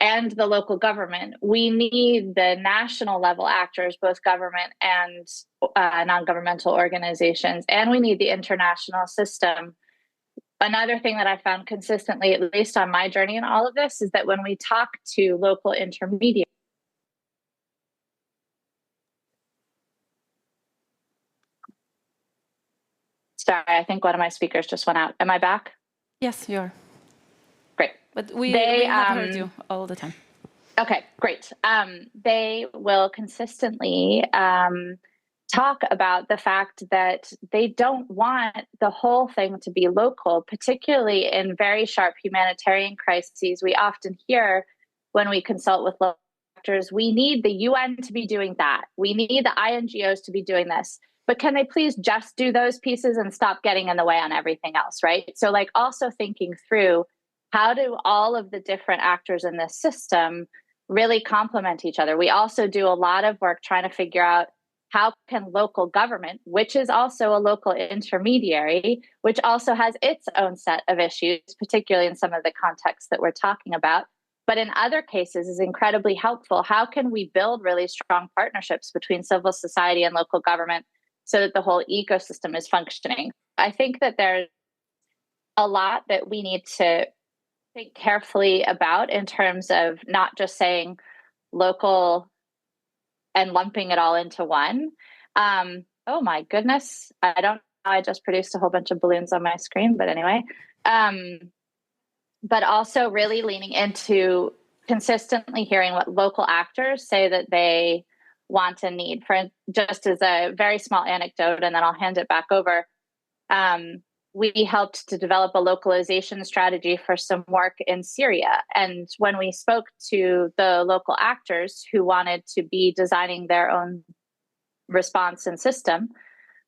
and the local government. We need the national level actors, both government and non-governmental organizations, and we need the international system. Another thing that I found consistently, at least on my journey in all of this, is that when we talk to local intermediaries, sorry, I think one of my speakers just went out. Am I back? Yes, you are. Great. But we have heard you all the time. Okay, great. They will consistently talk about the fact that they don't want the whole thing to be local, particularly in very sharp humanitarian crises. We often hear when we consult with local actors, we need the UN to be doing that. We need the INGOs to be doing this. But can they please just do those pieces and stop getting in the way on everything else, right? So like also thinking through, how do all of the different actors in this system really complement each other? We also do a lot of work trying to figure out how can local government, which is also a local intermediary, which also has its own set of issues, particularly in some of the contexts that we're talking about, but in other cases is incredibly helpful. How can we build really strong partnerships between civil society and local government so that the whole ecosystem is functioning? I think that there's a lot that we need to think carefully about in terms of not just saying local and lumping it all into one. Oh my goodness. I just produced a whole bunch of balloons on my screen, but anyway. But also really leaning into consistently hearing what local actors say that they want and need. For just as a very small anecdote, and then I'll hand it back over. We helped to develop a localization strategy for some work in Syria. And when we spoke to the local actors who wanted to be designing their own response and system,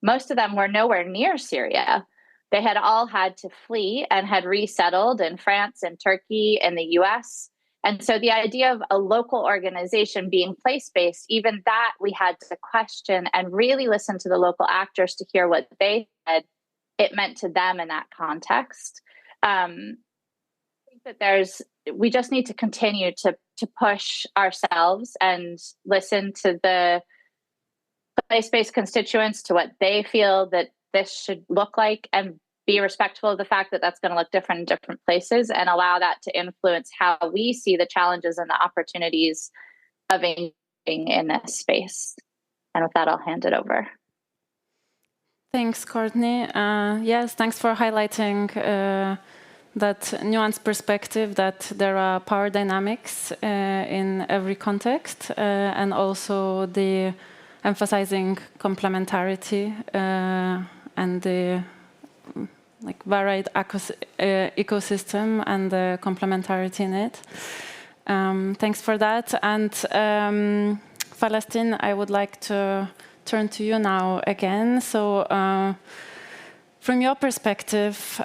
most of them were nowhere near Syria. They had all had to flee and had resettled in France and Turkey and the US. And so the idea of a local organization being place-based, even that we had to question and really listen to the local actors to hear what they said it meant to them in that context. I think that we just need to continue to push ourselves and listen to the place-based constituents, to what they feel that this should look like, and be respectful of the fact that that's going to look different in different places, and allow that to influence how we see the challenges and the opportunities of engaging in this space. And with that, I'll hand it over. Thanks, Courtney. Yes, thanks for highlighting that nuanced perspective that there are power dynamics in every context, and also the emphasizing complementarity and the varied ecosystem and the complementarity in it. Thanks for that. And Palestine, I would like to turn to you now again. So from your perspective,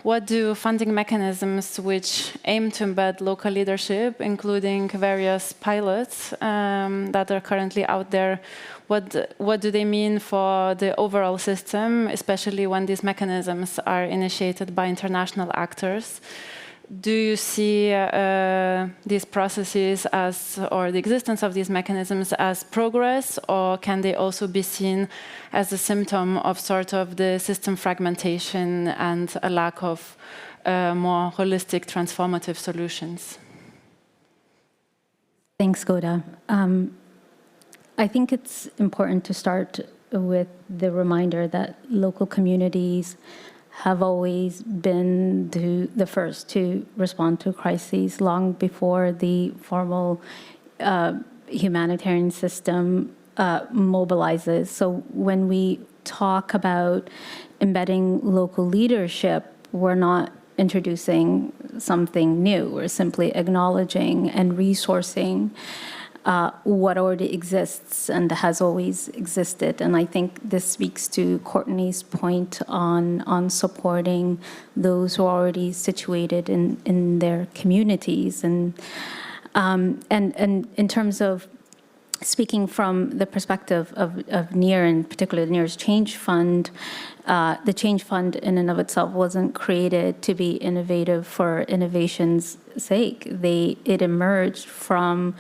what do funding mechanisms which aim to embed local leadership, including various pilots that are currently out there, what do they mean for the overall system, especially when these mechanisms are initiated by international actors? do you see these processes as, or the existence of these mechanisms as progress, or can they also be seen as a symptom of sort of the system fragmentation and a lack of more holistic, transformative solutions? Thanks, Goda. I think it's important to start with the reminder that local communities have always been the first to respond to crises long before the formal humanitarian system mobilizes. So when we talk about embedding local leadership, we're not introducing something new. We're simply acknowledging and resourcing what already exists and has always existed. And I think this speaks to Courtney's point on supporting those who are already situated in their communities. And in terms of speaking from the perspective of NEAR, and particularly NEAR's Change Fund, the Change Fund in and of itself wasn't created to be innovative for innovation's sake. It emerged from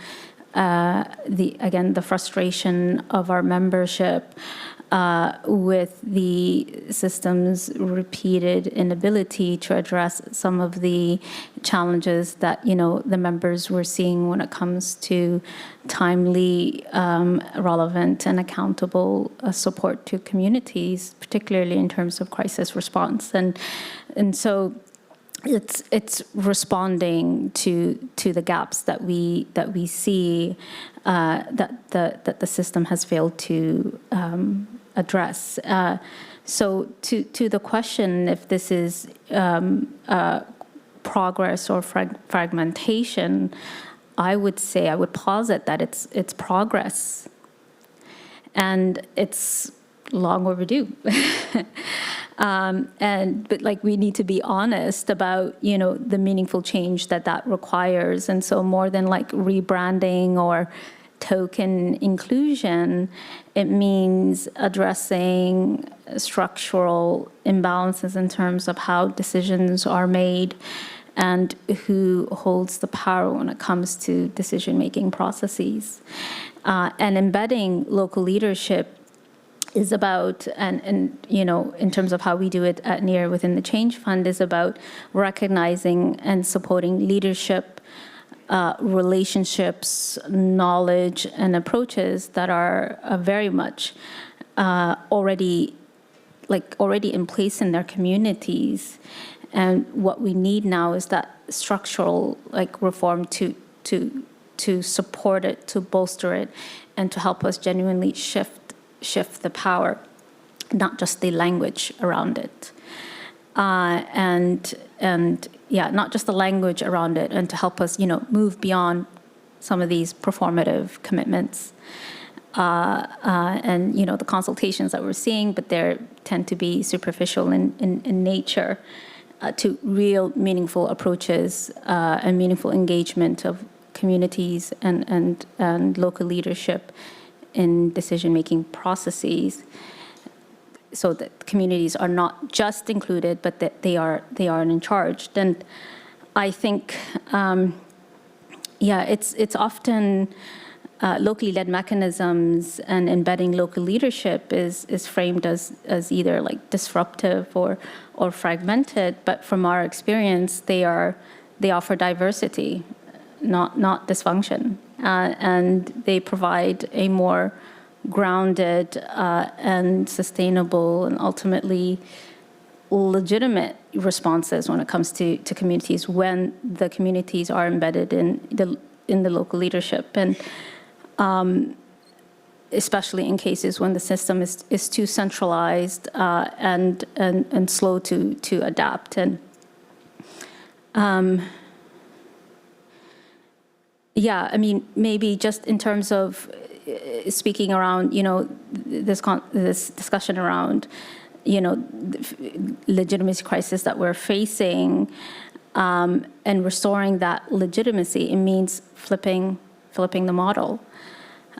the frustration of our membership with the system's repeated inability to address some of the challenges that the members were seeing when it comes to timely, relevant, and accountable support to communities, particularly in terms of crisis response, and so. It's responding to the gaps that we see that the system has failed to address. So to the question if this is progress or fragmentation, I would posit that it's progress, and it's long overdue. But we need to be honest about the meaningful change that requires, and so more than rebranding or token inclusion, it means addressing structural imbalances in terms of how decisions are made and who holds the power when it comes to decision-making processes, and embedding local leadership is about, and in terms of how we do it at NEAR within the Change Fund, is about recognizing and supporting leadership, relationships, knowledge, and approaches that are very much already in place in their communities. And what we need now is that structural reform to support it, to bolster it, and to help us genuinely shift the power, not just the language around it, not just the language around it, and to help us, move beyond some of these performative commitments, and the consultations that we're seeing, but they tend to be superficial in nature, to real meaningful approaches and meaningful engagement of communities and local leadership in decision-making processes, so that communities are not just included, but that they are in charge. And I think, it's often locally led mechanisms, and embedding local leadership is framed as either disruptive or fragmented. But from our experience, they offer diversity, not dysfunction. And they provide a more grounded and sustainable and ultimately legitimate responses when it comes to communities, when the communities are embedded in the local leadership, and especially in cases when the system is too centralized and slow to adapt. And maybe just in terms of speaking around, this discussion around, legitimacy crisis that we're facing, and restoring that legitimacy, it means flipping the model,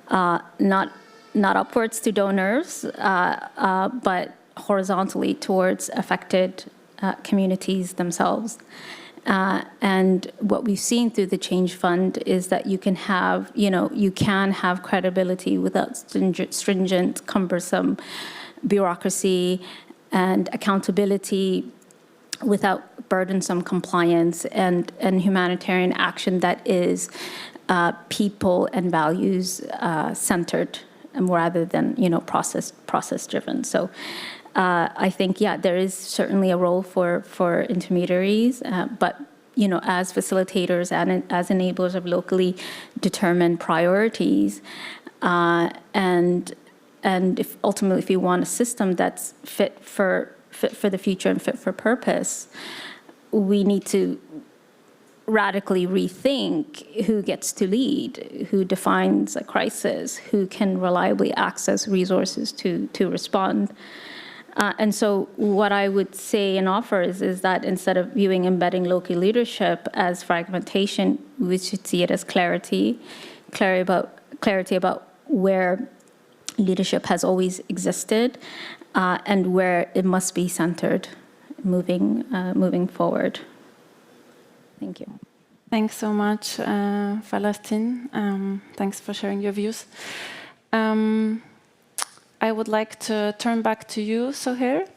not upwards to donors, but horizontally towards affected communities themselves. And what we've seen through the Change Fund is that you can have, credibility without stringent, cumbersome bureaucracy, and accountability without burdensome compliance, and humanitarian action that is people and values centered, rather than process driven. So I think there is certainly a role for intermediaries, but as facilitators and as enablers of locally determined priorities, and if ultimately if you want a system that's fit for the future and fit for purpose, we need to radically rethink who gets to lead, who defines a crisis, who can reliably access resources to respond. And so what I would say and offer is that instead of viewing embedding local leadership as fragmentation, we should see it as clarity about where leadership has always existed, and where it must be centered moving forward. Thank you. Thanks so much, Palestine. Thanks for sharing your views. I would like to turn back to you, Sohair.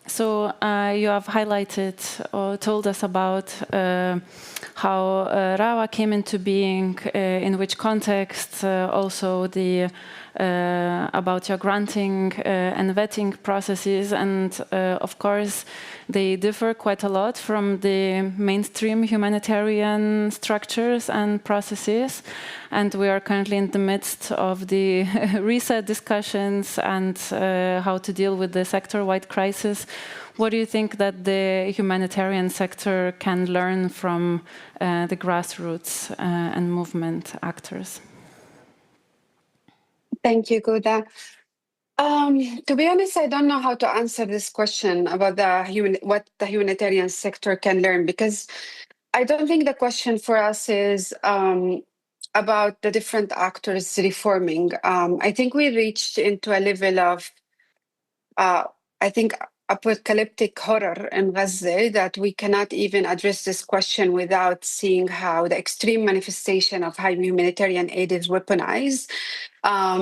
So you have highlighted or told us about how RAWA came into being, in which context, also about your granting and vetting processes, and of course they differ quite a lot from the mainstream humanitarian structures and processes, and we are currently in the midst of the reset discussions and how to deal with the sector-wide crisis. What do you think that the humanitarian sector can learn from the grassroots and movement actors? Thank you, Guda. To be honest, I don't know how to answer this question about what the humanitarian sector can learn, because I don't think the question for us is about the different actors reforming. I think we reached into a level of, apocalyptic horror in Gaza that we cannot even address this question without seeing how the extreme manifestation of high humanitarian aid is weaponized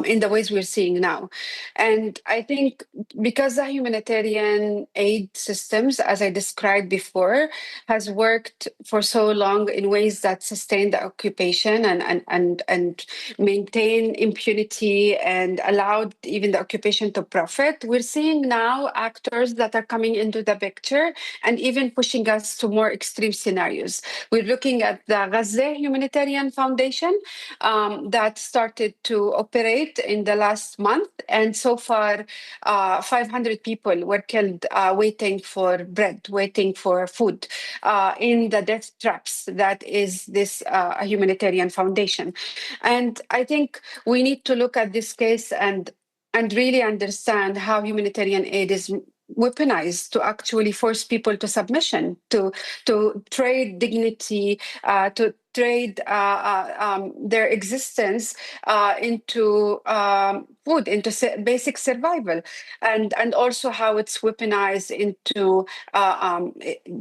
in the ways we're seeing now. And I think because the humanitarian aid systems, as I described before, has worked for so long in ways that sustain the occupation and maintain impunity and allowed even the occupation to profit, we're seeing now actors that are coming into the picture and even pushing us to more extreme scenarios. We're looking at the Gaza Humanitarian Foundation that started to operate in the last month, and so far 500 people were killed waiting for bread, waiting for food in the death traps that is this humanitarian foundation. And I think we need to look at this case and really understand how humanitarian aid is weaponized to actually force people to submission, to trade dignity, to trade their existence into food, into basic survival, and also how it's weaponized into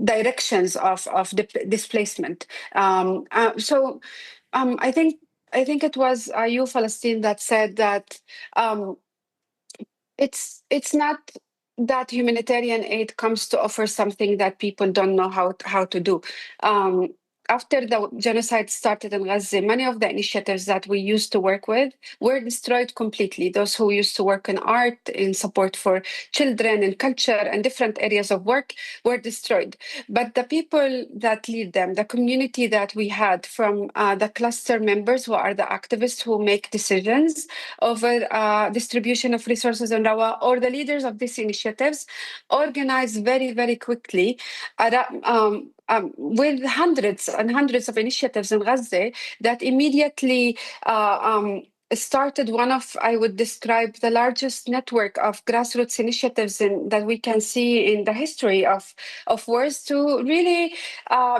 directions of displacement. So I think it was you, Palestine, that said that it's not that humanitarian aid comes to offer something that people don't know how to do. After the genocide started in Gaza, many of the initiatives that we used to work with were destroyed completely. Those who used to work in art, in support for children, in culture, and different areas of work were destroyed. But the people that lead them, the community that we had from the cluster members, who are the activists who make decisions over distribution of resources in Rawa, or the leaders of these initiatives, organized very, very quickly with hundreds and hundreds of initiatives in Gaza that immediately started one of, I would describe, the largest network of grassroots initiatives that we can see in the history of wars, to really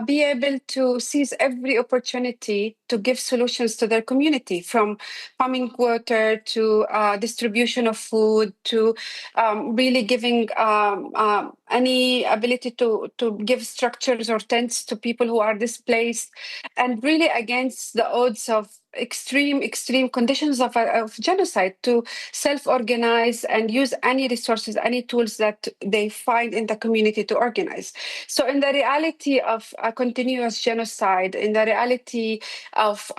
be able to seize every opportunity to give solutions to their community, from pumping water to distribution of food to really giving any ability to give structures or tents to people who are displaced, and really against the odds of extreme conditions of genocide, to self-organize and use any resources, any tools that they find in the community to organize. So in the reality of a continuous genocide, in the reality of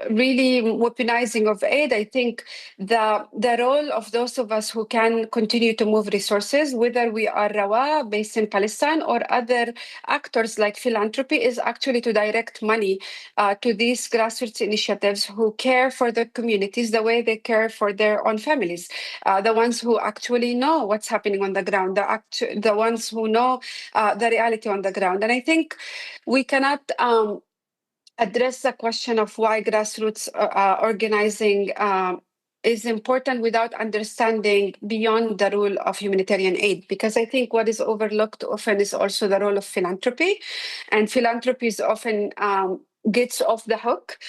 really weaponizing of aid, I think the role of those of us who can continue to move resources, whether we are Rawa based in Palestine or other actors like philanthropy, is actually to direct money to these grassroots initiatives who care for the communities the way they care for their own families, the ones who actually know what's happening on the ground, the ones who know the reality on the ground. And I think we cannot address the question of why grassroots organizing is important without understanding beyond the role of humanitarian aid, because I think what is overlooked often is also the role of philanthropy, and philanthropy is often gets off the hook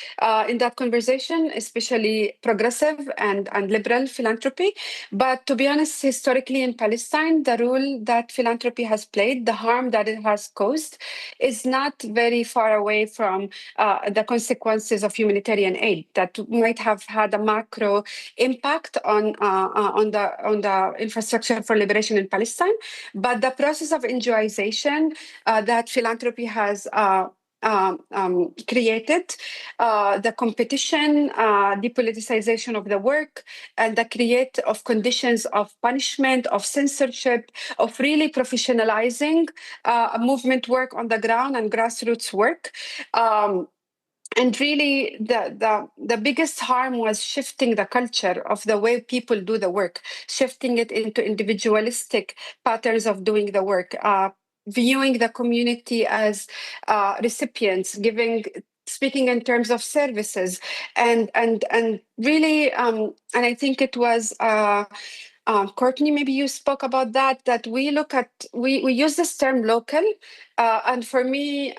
in that conversation, especially progressive and liberal philanthropy. But to be honest, historically in Palestine, the role that philanthropy has played, the harm that it has caused, is not very far away from the consequences of humanitarian aid that might have had a macro impact on the infrastructure for liberation in Palestine. But the process of NGOization that philanthropy has created, the competition, depoliticization of the work, and the create of conditions of punishment, of censorship, of really professionalizing movement work on the ground and grassroots work. And really, the biggest harm was shifting the culture of the way people do the work, shifting it into individualistic patterns of doing the work, viewing the community as recipients, speaking in terms of services, and really, and I think it was Courtney, maybe you spoke about that we look at, we use this term local, and for me,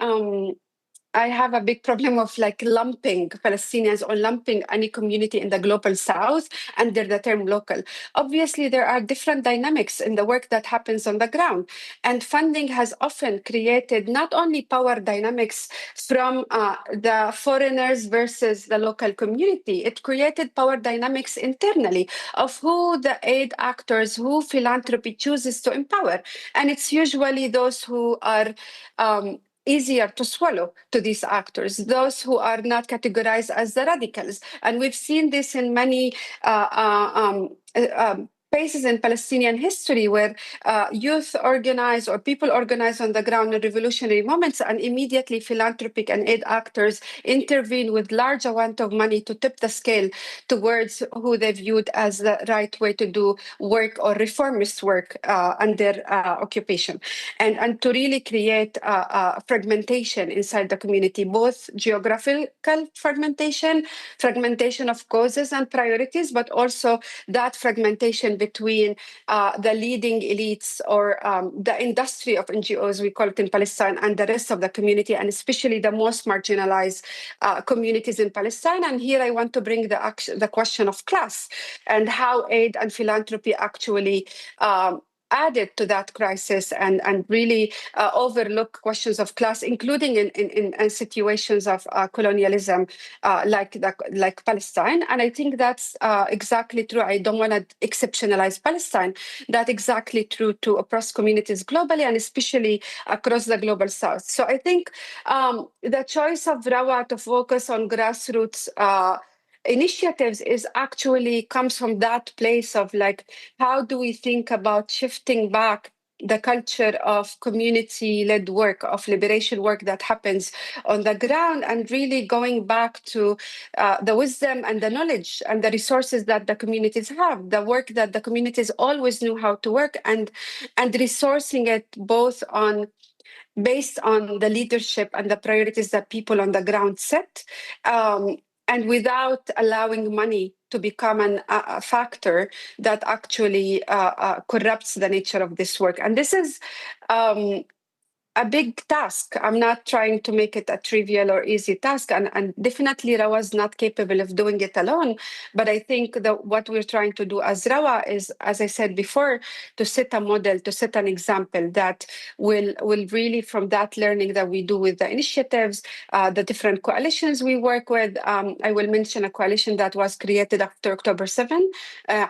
I have a big problem of like lumping Palestinians or lumping any community in the global south under the term local. Obviously, there are different dynamics in the work that happens on the ground. And funding has often created not only power dynamics from the foreigners versus the local community, it created power dynamics internally of who the aid actors, who philanthropy chooses to empower. And it's usually those who are easier to swallow to these actors, those who are not categorized as the radicals. And we've seen this in many places in Palestinian history where youth organize or people organize on the ground in revolutionary moments, and immediately philanthropic and aid actors intervene with large amount of money to tip the scale towards who they viewed as the right way to do work or reformist work under occupation. And to really create fragmentation inside the community, both geographical fragmentation of causes and priorities, but also that fragmentation between the leading elites or the industry of NGOs, we call it in Palestine, and the rest of the community, and especially the most marginalized communities in Palestine. And here I want to bring the question of class and how aid and philanthropy actually added to that crisis and really overlook questions of class, including in situations of colonialism like Palestine. And I think that's exactly true. I don't want to exceptionalize Palestine. That's exactly true to oppressed communities globally and especially across the global south. So I think the choice of Rawa to focus on grassroots initiatives is actually comes from that place of like, how do we think about shifting back the culture of community-led work, of liberation work that happens on the ground, and really going back to the wisdom and the knowledge and the resources that the communities have, the work that the communities always knew how to work, and resourcing it both based on the leadership and the priorities that people on the ground set, and without allowing money to become a factor that actually corrupts the nature of this work. And this is a big task. I'm not trying to make it a trivial or easy task, and definitely Rawa is not capable of doing it alone. But I think that what we're trying to do as Rawa is, as I said before, to set a model, to set an example that will really, from that learning that we do with the initiatives, the different coalitions we work with. I will mention a coalition that was created after October 7,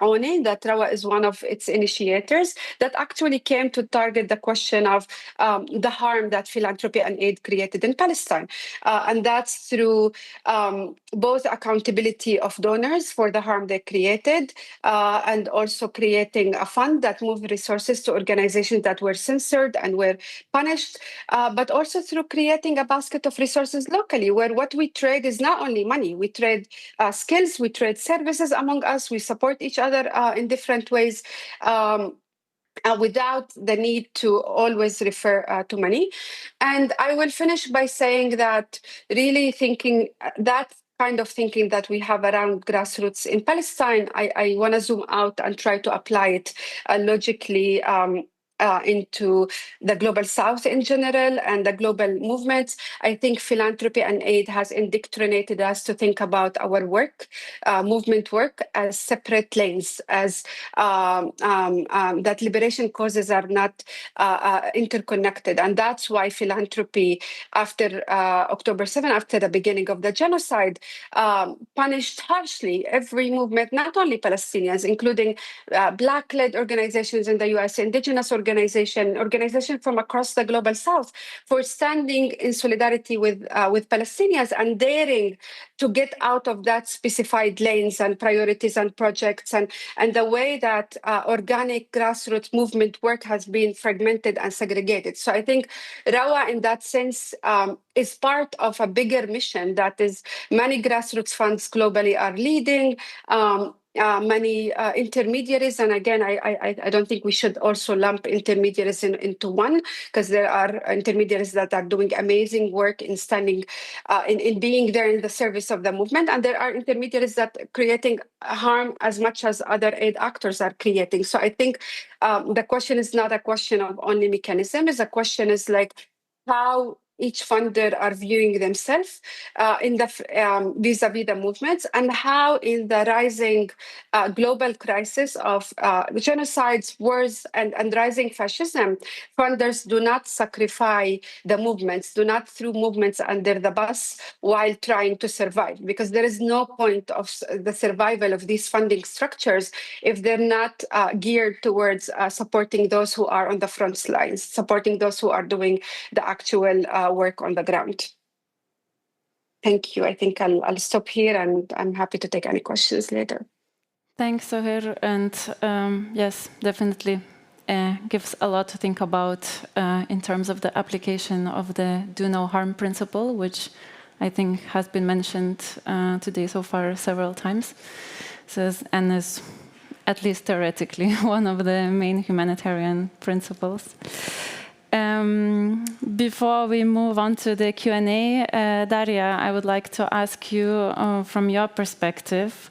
ONE, that Rawa is one of its initiators, that actually came to target the question of the harm that philanthropy and aid created in Palestine. And that's through both accountability of donors for the harm they created, and also creating a fund that moved resources to organizations that were censored and were punished, but also through creating a basket of resources locally, where what we trade is not only money, we trade skills, we trade services among us, we support each other in different ways. Without the need to always refer to money. And I will finish by saying that really thinking that kind of thinking that we have around grassroots in Palestine, I want to zoom out and try to apply it logically into the global south in general and the global movements. I think philanthropy and aid has indoctrinated us to think about our work, movement work, as separate lanes, as that liberation causes are not interconnected. And that's why philanthropy, after October 7, after the beginning of the genocide, punished harshly every movement, not only Palestinians, including Black-led organizations in the US, indigenous organizations from across the global south, for standing in solidarity with Palestinians and daring to get out of that specified lanes and priorities and projects, and the way that organic grassroots movement work has been fragmented and segregated. So I think Rawa, in that sense, is part of a bigger mission that is many grassroots funds globally are leading. Many intermediaries, and again, I don't think we should also lump intermediaries into one, because there are intermediaries that are doing amazing work in standing, in being there in the service of the movement, and there are intermediaries that are creating harm as much as other aid actors are creating. So I think the question is not a question of only mechanism, it's a question is like how each funder are viewing themselves in the vis-a-vis the movements, and how in the rising global crisis of genocides, wars, and rising fascism, funders do not sacrifice the movements, do not throw movements under the bus while trying to survive, because there is no point of the survival of these funding structures if they're not geared towards supporting those who are on the front lines, supporting those who are doing the actual work on the ground. Thank you. I think I'll stop here, and I'm happy to take any questions later. Thanks, Soher. And yes, definitely gives a lot to think about in terms of the application of the do no harm principle, which I think has been mentioned today so far several times. And is, at least theoretically, one of the main humanitarian principles. Before we move on to the Q&A, Daria, I would like to ask you, from your perspective,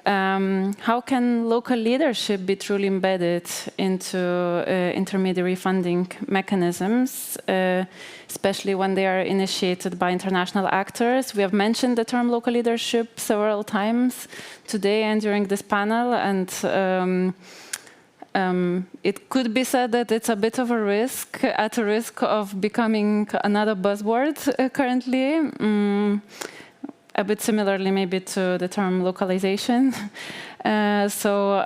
how can local leadership be truly embedded into intermediary funding mechanisms, especially when they are initiated by international actors? We have mentioned the term local leadership several times today and during this panel, and it could be said that it's a bit of a risk, at a risk of becoming another buzzword currently, a bit similarly maybe to the term localization. So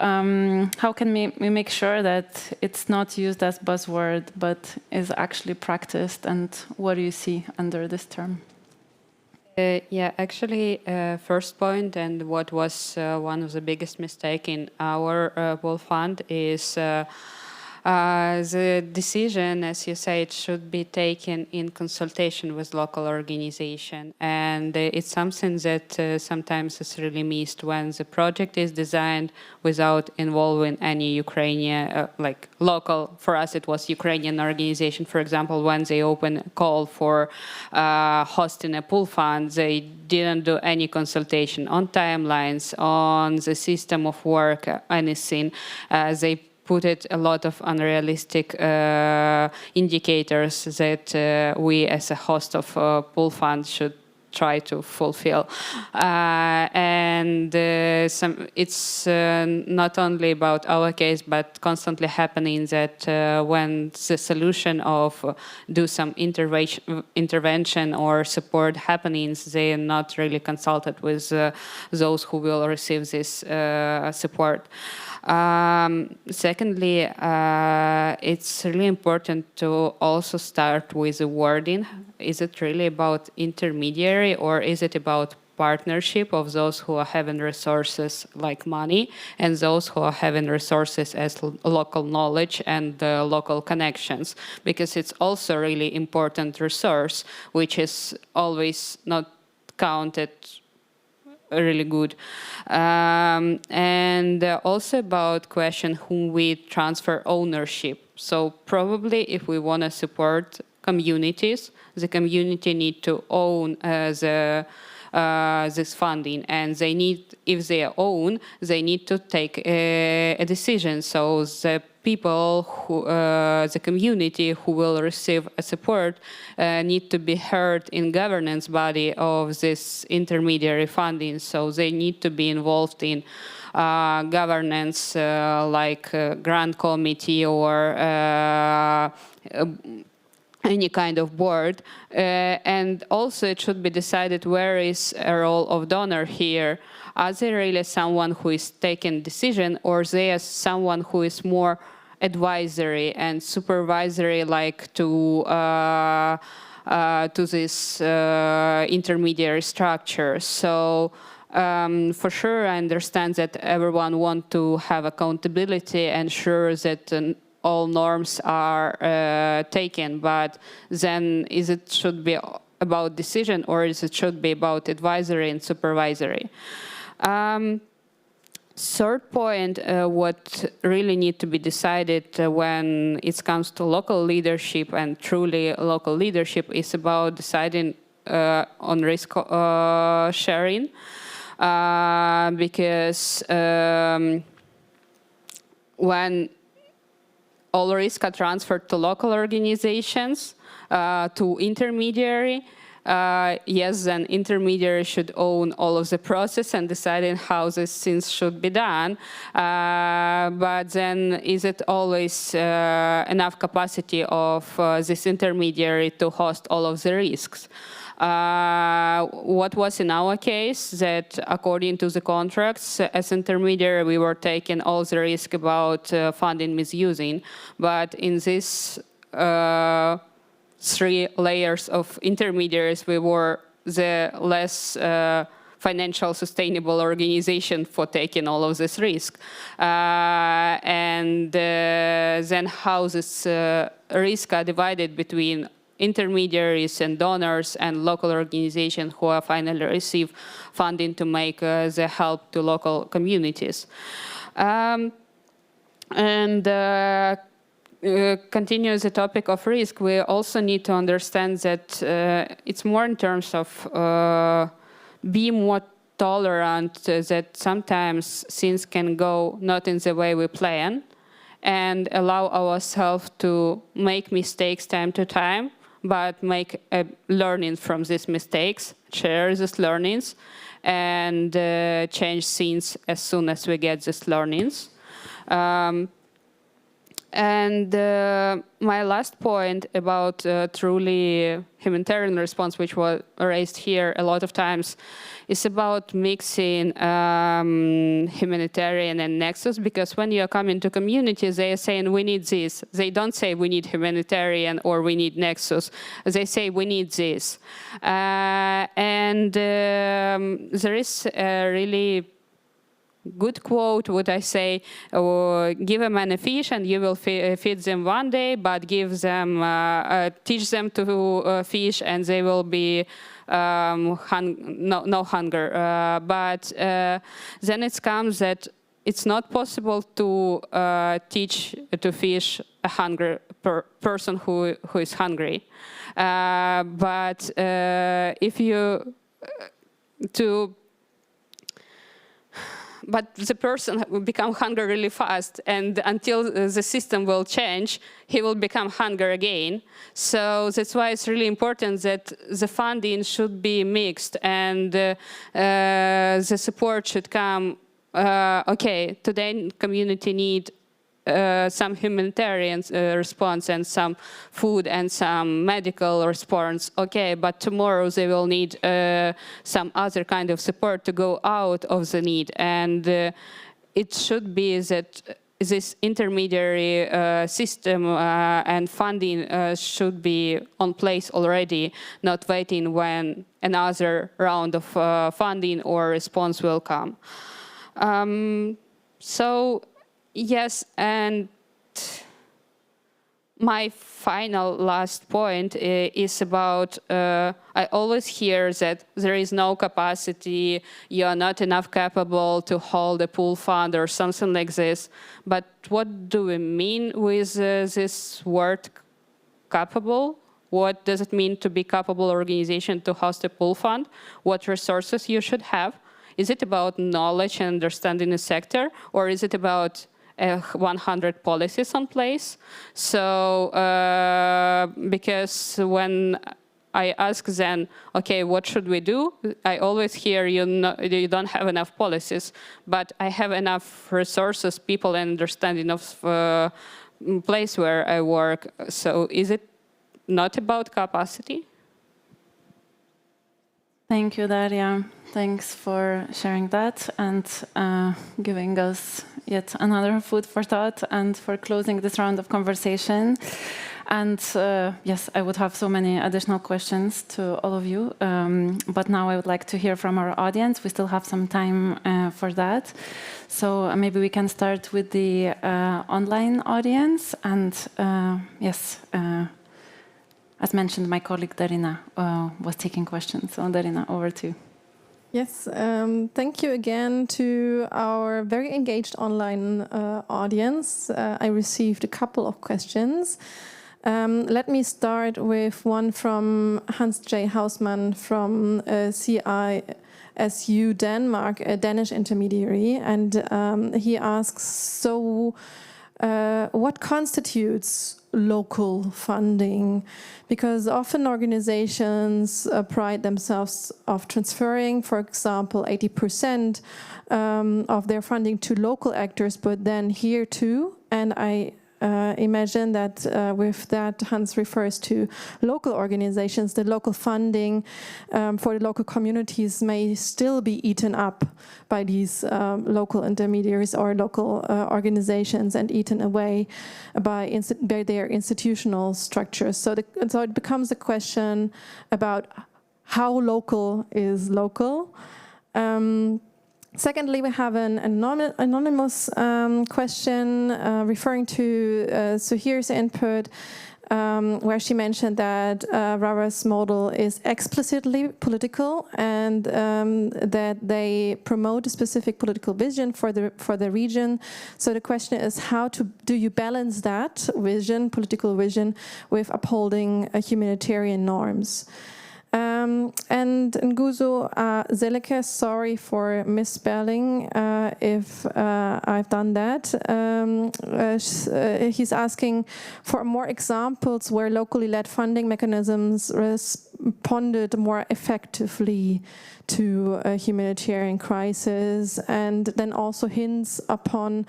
how can we make sure that it's not used as buzzword, but is actually practiced, and what do you see under this term? Yeah, actually, first point, and what was one of the biggest mistake in our Pool Fund is the decision, as you say, it should be taken in consultation with local organization. And it's something that sometimes is really missed when the project is designed without involving any Ukrainian, like local, for us it was Ukrainian organization, for example, when they open a call for hosting a pool fund, they didn't do any consultation on timelines, on the system of work, anything. They put it a lot of unrealistic indicators that we as a host of pool fund should try to fulfill. It's not only about our case, but constantly happening that when the solution of do some intervention or support happenings, they are not really consulted with those who will receive this support. Secondly, it's really important to also start with the wording. Is it really about intermediary, or is it about partnership of those who are having resources like money and those who are having resources as local knowledge and local connections? Because it's also a really important resource, which is always not counted really good. And also about question whom we transfer ownership. So probably if we want to support communities, the community need to own this funding, and they need, if they own, they need to take a decision. So the people who, the community who will receive a support need to be heard in governance body of this intermediary funding. So they need to be involved in governance like grant committee or any kind of board, and also it should be decided where is a role of donor here. Are they really someone who is taking decision, or they are someone who is more advisory and supervisory, like to this intermediary structure? So for sure, I understand that everyone wants to have accountability and sure that all norms are taken, but then is it should be about decision, or is it should be about advisory and supervisory? Third point, what really need to be decided when it comes to local leadership and truly local leadership is about deciding on risk sharing, because when all risks are transferred to local organizations, to intermediary. Yes, then intermediary should own all of the process and deciding how these things should be done. But then is it always enough capacity of this intermediary to host all of the risks? What was in our case that according to the contracts, as intermediary, we were taking all the risk about funding misusing. But in this 3 layers of intermediaries, we were the less financial sustainable organization for taking all of this risk. And then how this risk are divided between intermediaries and donors and local organizations who are finally receive funding to make the help to local communities. Continue the topic of risk, we also need to understand that it's more in terms of be more tolerant that sometimes things can go not in the way we plan, and allow ourselves to make mistakes time to time, but make a learning from these mistakes, share these learnings, and change things as soon as we get these learnings. My last point about truly humanitarian response, which was raised here a lot of times, is about mixing humanitarian and nexus, because when you are coming to communities, they are saying, we need this. They don't say we need humanitarian or we need nexus. They say we need this. There is a really good quote, would I say, give a man a fish and you will feed them one day, but give them, teach them to fish and they will be no hunger. But then it comes that it's not possible to teach to fish a hungry person who is hungry. But if you but the person will become hungry really fast, and until the system will change, he will become hungry again. So that's why it's really important that the funding should be mixed, and the support should come, okay, today community need some humanitarian response and some food and some medical response, okay, but tomorrow they will need some other kind of support to go out of the need. And it should be that this intermediary system and funding should be on place already, not waiting when another round of funding or response will come. So, yes, and my final last point is about, I always hear that there is no capacity, you are not enough capable to hold a pool fund or something like this. But what do we mean with this word capable? What does it mean to be capable organization to host a pool fund? What resources you should have? Is it about knowledge and understanding the sector, or is it about 100 policies in place? So, because when I ask them, okay, what should we do? I always hear you don't have enough policies, but I have enough resources, people, and understanding of place where I work. So is it not about capacity? Thank you, Daria. Thanks for sharing that and giving us yet another food for thought and for closing this round of conversation. And yes, I would have so many additional questions to all of you, but now I would like to hear from our audience. We still have some time for that. So maybe we can start with the online audience. And yes, as mentioned, my colleague Darina was taking questions. So Darina, over to you. Yes, thank you again to our very engaged online audience. I received a couple of questions. Let me start with one from Hans J. Hausmann from CISU Denmark, a Danish intermediary. And he asks, so what constitutes local funding? Because often organizations pride themselves of transferring, for example, 80% of their funding to local actors, but then here too, and I imagine that with that Hans refers to local organizations, the local funding for the local communities may still be eaten up by these local intermediaries or local organizations and eaten away by their institutional structures. So it becomes a question about how local is local. Secondly, we have an anonymous question referring to Suhir's input, where she mentioned that Rara's model is explicitly political and that they promote a specific political vision for the region. So the question is, how do you balance that vision, political vision, with upholding humanitarian norms? And Nguzo Zeleke, sorry for misspelling if I've done that. He's asking for more examples where locally led funding mechanisms responded more effectively to a humanitarian crisis, and then also hints upon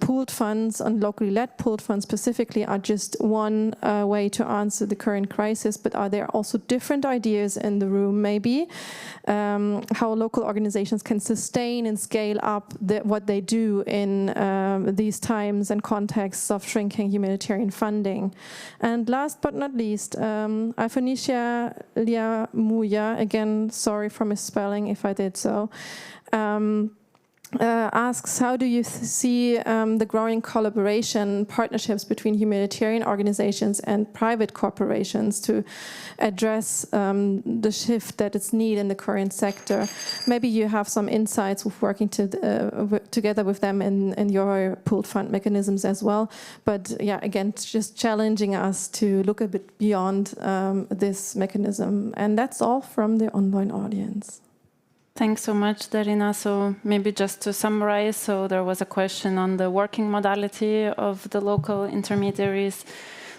pooled funds and locally led pooled funds specifically are just one way to answer the current crisis, but are there also different ideas in the room maybe how local organizations can sustain and scale up what they do in these times and contexts of shrinking humanitarian funding. And last but not least, Afonisha Liamuya, again, sorry for misspelling if I did so, asks, how do you see the growing collaboration, partnerships between humanitarian organizations and private corporations to address the shift that is needed in the current sector? Maybe you have some insights with working together with them in your pooled fund mechanisms as well. But yeah, again, it's just challenging us to look a bit beyond this mechanism. And that's all from the online audience. Thanks so much, Darina. So maybe just to summarize, so there was a question on the working modality of the local intermediaries.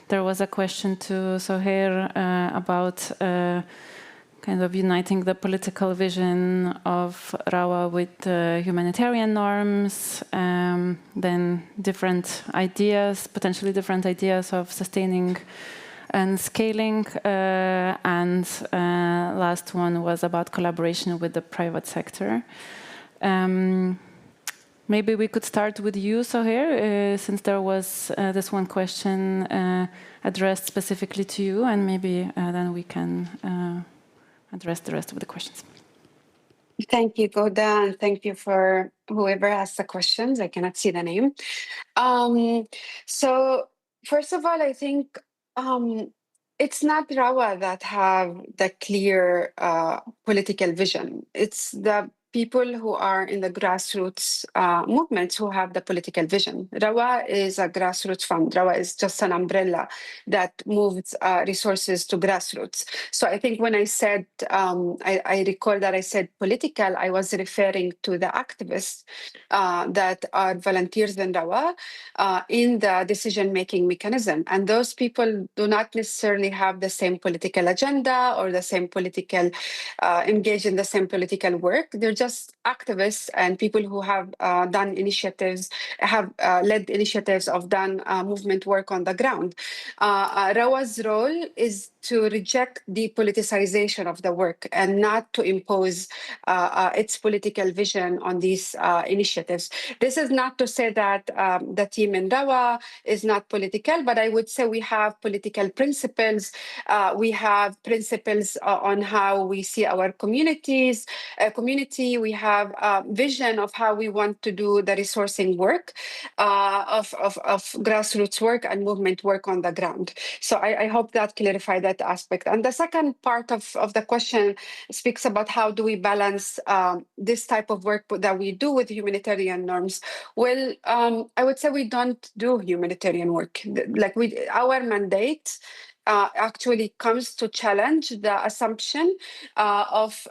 There was a question to Sohair about kind of uniting the political vision of Rawa with humanitarian norms, then different ideas, potentially different ideas of sustaining and scaling, and last one was about collaboration with the private sector. Maybe we could start with you, Sohair, since there was this one question addressed specifically to you, and maybe then we can address the rest of the questions. Thank you, Goda, and thank you for whoever asked the questions. I cannot see the name. So first of all, I think it's not Rawa that have the clear political vision. It's the people who are in the grassroots movements who have the political vision. Rawa is a grassroots fund. Rawa is just an umbrella that moves resources to grassroots. So I think when I said, I recall that I said political, I was referring to the activists that are volunteers in Rawa in the decision-making mechanism. And those people do not necessarily have the same political agenda or the same political, engage in the same political work. They're just activists and people who have done initiatives, have led initiatives of done movement work on the ground. Rawa's role is to reject the politicization of the work and not to impose its political vision on these initiatives. This is not to say that the team in Rawa is not political, but I would say we have political principles. We have principles on how we see our communities, community. We have a vision of how we want to do the resourcing work of grassroots work and movement work on the ground. So I hope that clarified that aspect. And the second part of the question speaks about how do we balance this type of work that we do with humanitarian norms. Well, I would say we don't do humanitarian work. Like our mandate actually comes to challenge the assumption of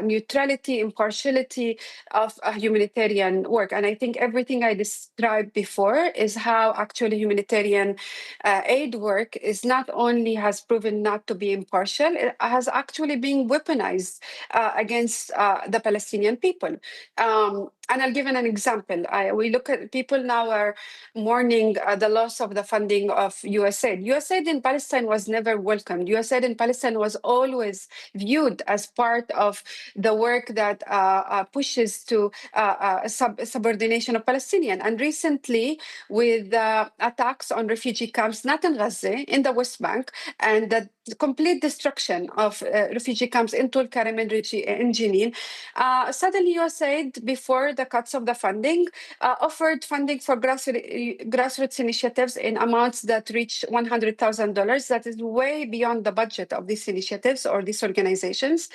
neutrality, impartiality of humanitarian work. And I think everything I described before is how actually humanitarian aid work is not only has proven not to be impartial, it has actually been weaponized against the Palestinian people. And I'll give an example. We look at people now are mourning the loss of the funding of USAID. USAID in Palestine was never welcomed. USAID in Palestine was always viewed as part of the work that pushes to subordination of Palestinian. And recently, with attacks on refugee camps, not in Gaza, in the West Bank, and the complete destruction of refugee camps in Tul Karim and in Jenin, suddenly USAID, before the cuts of the funding, offered funding for grassroots initiatives in amounts that reach $100,000. That is way beyond the budget of these initiatives or these organizations.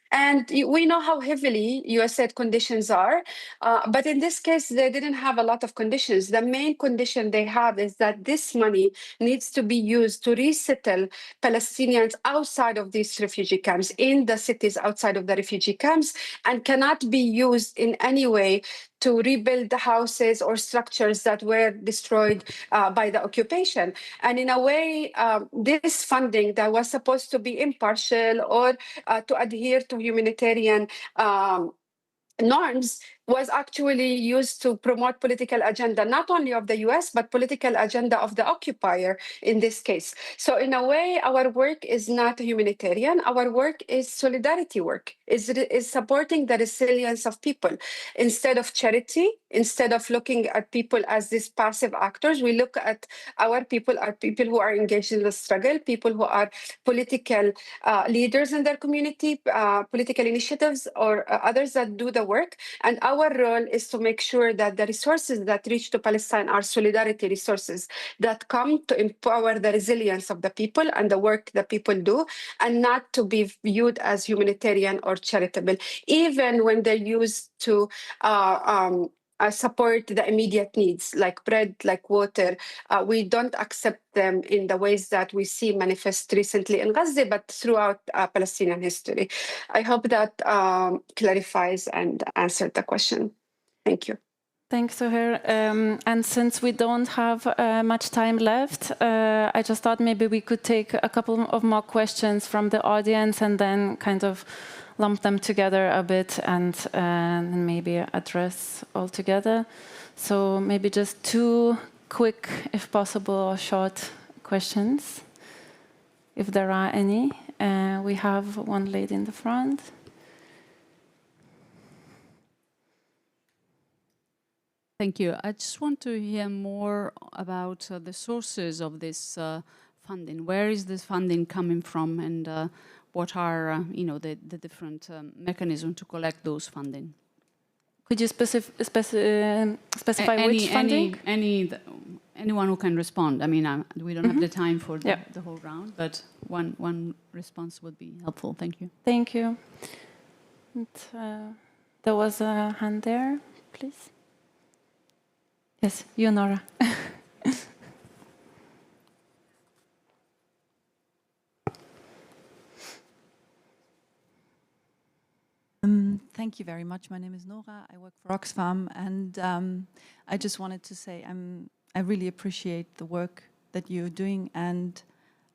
And we know how heavily USAID conditions are, but in this case, they didn't have a lot of conditions. The main condition they have is that this money needs to be used to resettle Palestinians outside of these refugee camps, in the cities outside of the refugee camps, and cannot be used in any way to rebuild the houses or structures that were destroyed by the occupation. And in a way, this funding that was supposed to be impartial or to adhere to humanitarian norms was actually used to promote political agenda, not only of the US, but political agenda of the occupier in this case. So in a way, our work is not humanitarian. Our work is solidarity work, is supporting the resilience of people. Instead of charity, instead of looking at people as these passive actors, we look at our people are people who are engaged in the struggle, people who are political leaders in their community, political initiatives, or others that do the work. And our role is to make sure that the resources that reach to Palestine are solidarity resources that come to empower the resilience of the people and the work that people do, and not to be viewed as humanitarian or charitable, even when they're used to support the immediate needs, like bread, like water. We don't accept them in the ways that we see manifest recently in Gaza, but throughout Palestinian history. I hope that clarifies and answered the question. Thank you. Thanks, Suhair. And since we don't have much time left, I just thought maybe we could take a couple of more questions from the audience and then kind of lump them together a bit and maybe address all together. So maybe just 2 quick, if possible, short questions, if there are any. We have one lady in the front. Thank you. I just want to hear more about the sources of this funding. Where is this funding coming from, and what are the different mechanisms to collect those funding? Could you specify which funding? Anyone who can respond. I mean, we don't have the time for the whole round, but one response would be helpful. Thank you. Thank you. And, there was a hand there, please. Yes, you, Nora. Thank you very much. My name is Nora. I work for Oxfam, and I just wanted to say I really appreciate the work that you're doing, and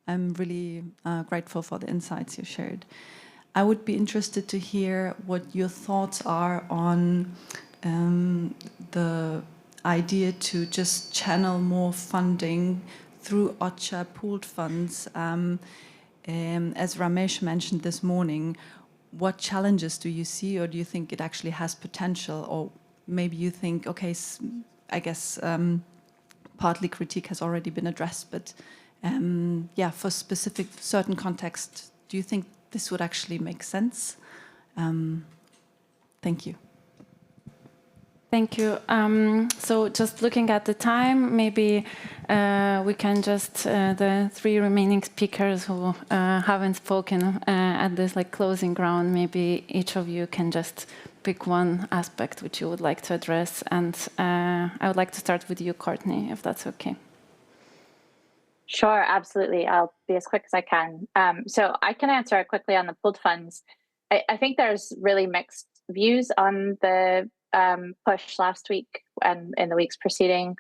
I'm really grateful for the insights you shared. I would be interested to hear what your thoughts are on the idea to just channel more funding through OCHA pooled funds. As Ramesh mentioned this morning, what challenges do you see, or do you think it actually has potential? Or maybe you think, okay, I guess partly critique has already been addressed, but yeah, for specific certain context, do you think this would actually make sense? Thank you. Thank you. So just looking at the time, maybe we can just, the 3 remaining speakers who haven't spoken at this closing round, maybe each of you can just pick one aspect which you would like to address. And I would like to start with you, Courtney, if that's okay. Sure, absolutely. I'll be as quick as I can. So I can answer it quickly on the pooled funds. I think there's really mixed views on the push last week and in the weeks preceding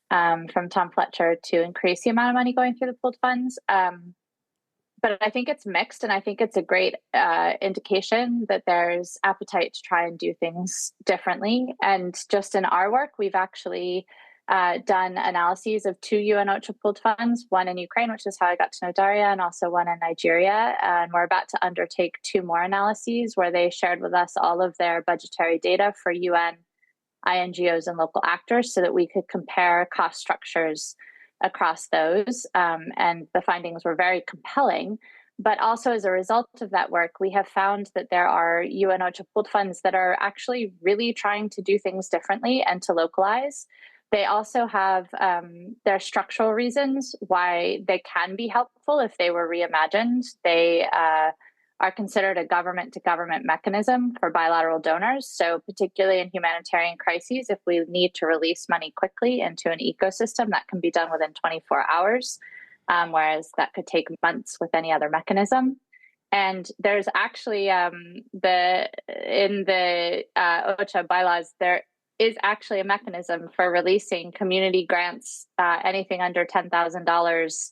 from Tom Fletcher to increase the amount of money going through the pooled funds. But I think it's mixed, and I think it's a great indication that there's appetite to try and do things differently. And just in our work, we've actually done analyses of 2 UN OCHA pooled funds, one in Ukraine, which is how I got to know Daria, and also one in Nigeria. And we're about to undertake 2 more analyses where they shared with us all of their budgetary data for UN, INGOs, and local actors so that we could compare cost structures across those. And the findings were very compelling. But also as a result of that work, we have found that there are UN OCHA pooled funds that are actually really trying to do things differently and to localize. They also have their structural reasons why they can be helpful if they were reimagined. They are considered a government-to-government mechanism for bilateral donors. So particularly in humanitarian crises, if we need to release money quickly into an ecosystem, that can be done within 24 hours, whereas that could take months with any other mechanism. And there's actually, in the OCHA bylaws, there is actually a mechanism for releasing community grants. Anything under $10,000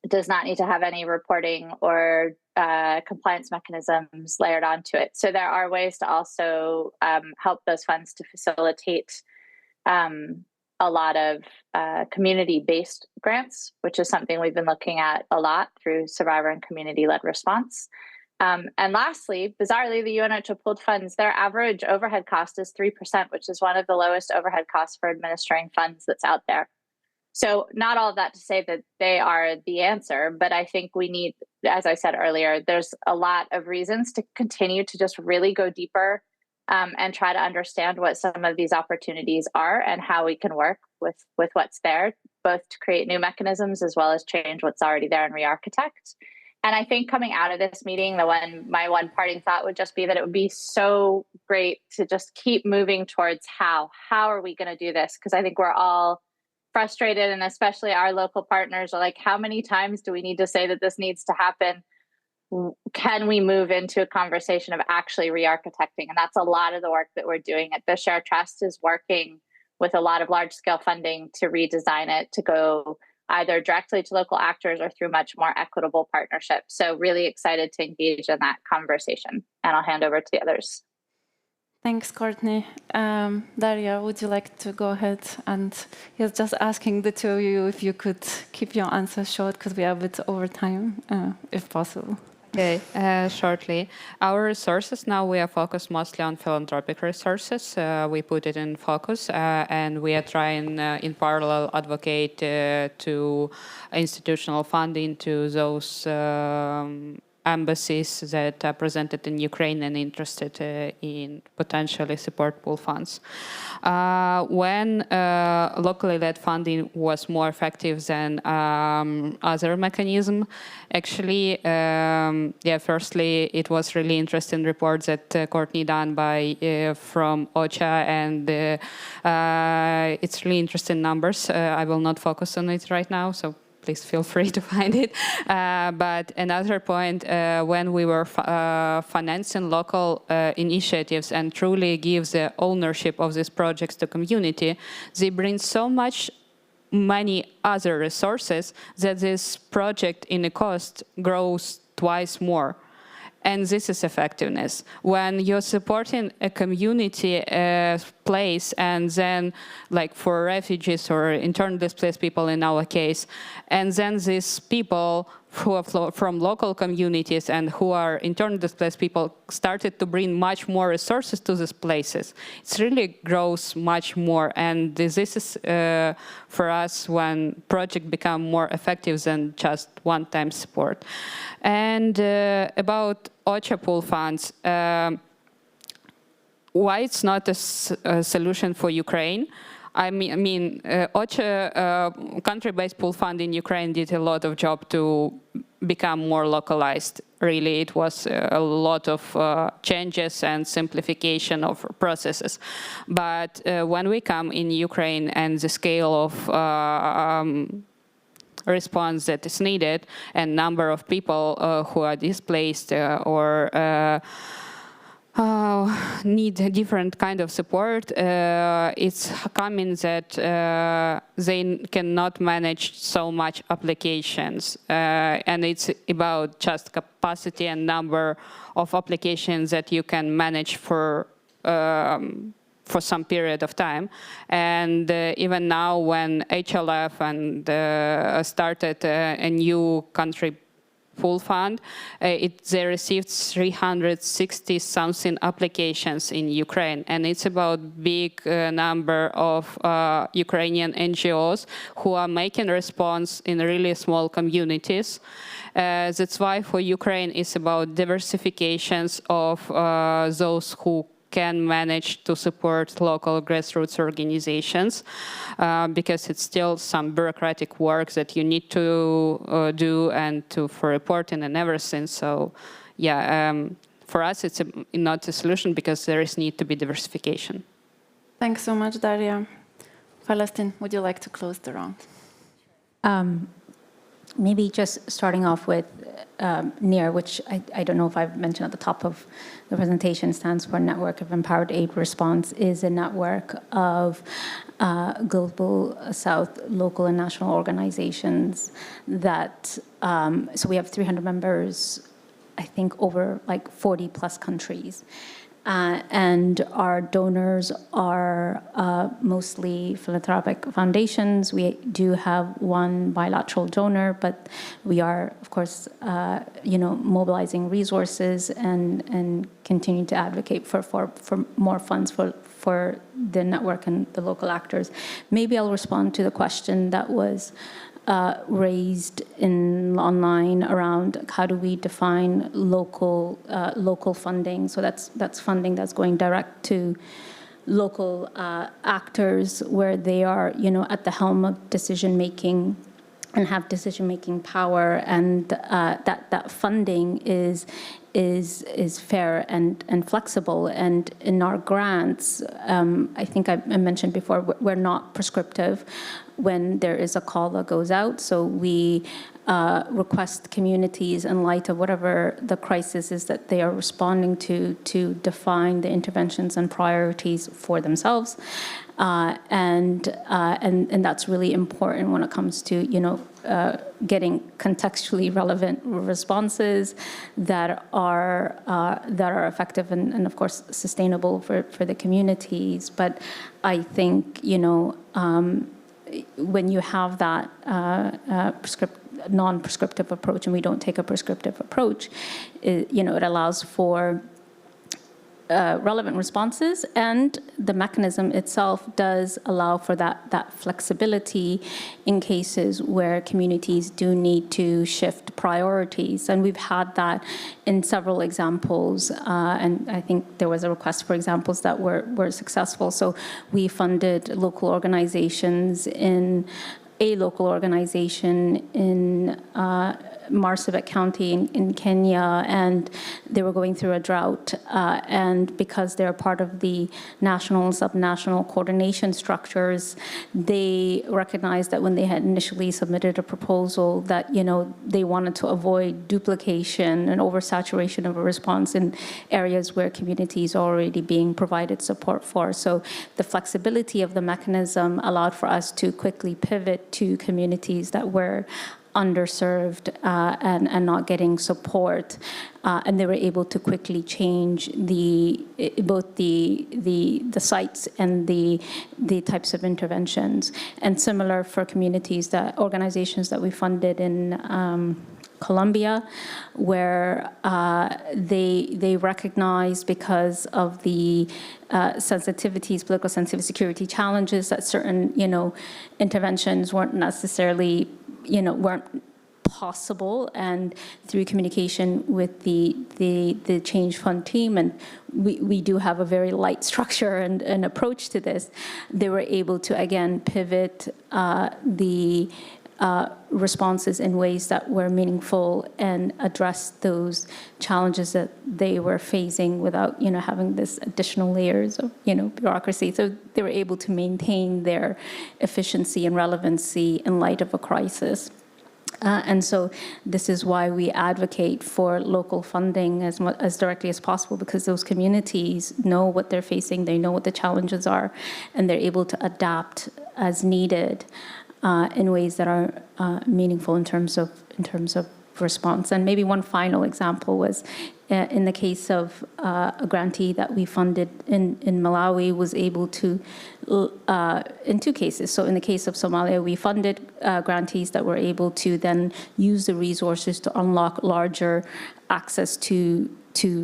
does not need to have any reporting or compliance mechanisms layered onto it. So there are ways to also help those funds to facilitate a lot of community-based grants, which is something we've been looking at a lot through survivor and community-led response. And lastly, bizarrely, the UN OCHA pooled funds, their average overhead cost is 3%, which is one of the lowest overhead costs for administering funds that's out there. So not all of that to say that they are the answer, but I think we need, as I said earlier, there's a lot of reasons to continue to just really go deeper and try to understand what some of these opportunities are and how we can work with what's there, both to create new mechanisms as well as change what's already there and re-architect. And I think coming out of this meeting, my one parting thought would just be that it would be so great to just keep moving towards how are we going to do this? Because I think we're all frustrated, and especially our local partners are like, how many times do we need to say that this needs to happen? Can we move into a conversation of actually re-architecting? And that's a lot of the work that we're doing at the Share Trust, is working with a lot of large-scale funding to redesign it to go either directly to local actors or through much more equitable partnerships. So really excited to engage in that conversation. And I'll hand over to the others. Thanks, Courtney. Daria, would you like to go ahead? And he's just asking the two of you if you could keep your answers short, because we are a bit over time, if possible. Okay, shortly. Our resources now, we are focused mostly on philanthropic resources. We put it in focus, and we are trying in parallel advocate to institutional funding to those embassies that are presented in Ukraine and interested in potentially support pool funds. When locally led funding was more effective than other mechanism, actually, firstly, it was really interesting reports that Courtney done by from OCHA, and it's really interesting numbers. I will not focus on it right now, so please feel free to find it. But another point, when we were financing local initiatives and truly give the ownership of these projects to community, they bring so much many other resources that this project in a cost grows twice more. And this is effectiveness. When you're supporting a community place, and then like for refugees or internally displaced people in our case, and then these people who are from local communities and who are internally displaced people started to bring much more resources to these places, it really grows much more. And this is for us when projects become more effective than just one-time support. And about OCHA pool funds, why it's not a solution for Ukraine? I mean, OCHA country-based pool fund in Ukraine did a lot of job to become more localized. Really, it was a lot of changes and simplification of processes. But when we come in Ukraine and the scale of response that is needed and number of people who are displaced or need a different kind of support, it's coming that they cannot manage so much applications. And it's about just capacity and number of applications that you can manage for some period of time. And even now when HLF and started a new country pool fund, they received 360-something applications in Ukraine. And it's about big number of Ukrainian NGOs who are making response in really small communities. That's why for Ukraine it's about diversifications of those who can manage to support local grassroots organizations, because it's still some bureaucratic work that you need to do and for reporting and everything. So yeah, for us it's not a solution because there is need to be diversification. Thanks so much, Daria. Palestine, would you like to close the round? Maybe just starting off with NEAR, which I don't know if I've mentioned at the top of the presentation, stands for Network of Empowered Aid Response, is a network of global South local and national organizations that, so we have 300 members, I think over like 40 plus countries. And our donors are mostly philanthropic foundations. We do have one bilateral donor, but we are, of course, mobilizing resources and continue to advocate for more funds for the network and the local actors. Maybe I'll respond to the question that was raised online around how do we define local funding. So that's funding that's going direct to local actors where they are at the helm of decision making and have decision-making power, and that funding is fair and flexible. And in our grants, I think I mentioned before, we're not prescriptive when there is a call that goes out. So we request communities, in light of whatever the crisis is that they are responding to define the interventions and priorities for themselves. And that's really important when it comes to, getting contextually relevant responses that are effective and of course sustainable for the communities. But I think, when you have that non-prescriptive approach, and we don't take a prescriptive approach, it allows for relevant responses, and the mechanism itself does allow for that flexibility in cases where communities do need to shift priorities. And we've had that in several examples, and I think there was a request for examples that were successful. So we funded local organizations in Marsabit County in Kenya, and they were going through a drought. And because they're part of the national and subnational coordination structures, they recognized that when they had initially submitted a proposal that, they wanted to avoid duplication and oversaturation of a response in areas where communities are already being provided support for. So the flexibility of the mechanism allowed for us to quickly pivot to communities that were underserved and not getting support, and they were able to quickly change both the sites and the types of interventions. And similar for organizations that we funded in Colombia, where they recognized, because of the sensitivities, political sensitivity, security challenges, that certain interventions weren't necessarily weren't possible, and through communication with the Change Fund team, and we do have a very light structure and approach to this, they were able to again pivot the responses in ways that were meaningful and address those challenges that they were facing without having this additional layers of bureaucracy. So they were able to maintain their efficiency and relevancy in light of a crisis. And so this is why we advocate for local funding as directly as possible, because those communities know what they're facing, they know what the challenges are, and they're able to adapt as needed in ways that are meaningful in terms of response. And maybe one final example was in the case of a grantee that we funded in Malawi was able to, in two cases. So in the case of Somalia, we funded grantees that were able to then use the resources to unlock larger access to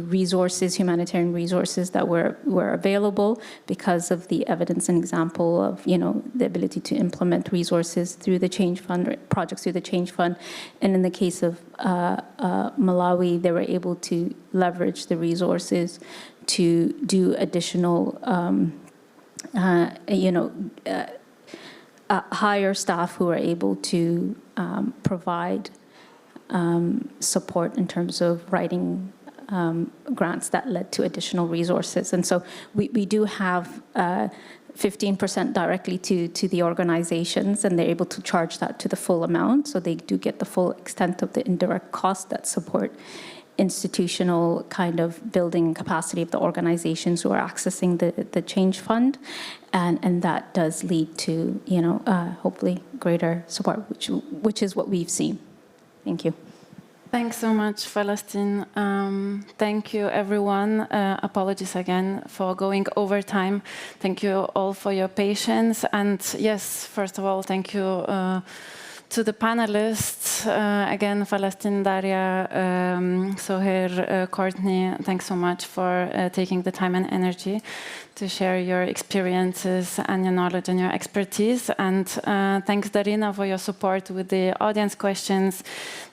resources, humanitarian resources that were available because of the evidence and example of, the ability to implement resources through the Change Fund, projects through the Change Fund. And in the case of Malawi, they were able to leverage the resources to do additional, hire staff who are able to provide support in terms of writing grants that led to additional resources. And so we do have 15% directly to the organizations, and they're able to charge that to the full amount. So they do get the full extent of the indirect costs that support institutional kind of building capacity of the organizations who are accessing the Change Fund. And that does lead to, hopefully greater support, which is what we've seen. Thank you. Thanks so much, Palestine. Thank you, everyone. Apologies again for going over time. Thank you all for your patience. And yes, first of all, thank you to the panelists. Again, Palestine, Daria, Soher, Courtney, thanks so much for taking the time and energy to share your experiences and your knowledge and your expertise. And thanks, Darina, for your support with the audience questions.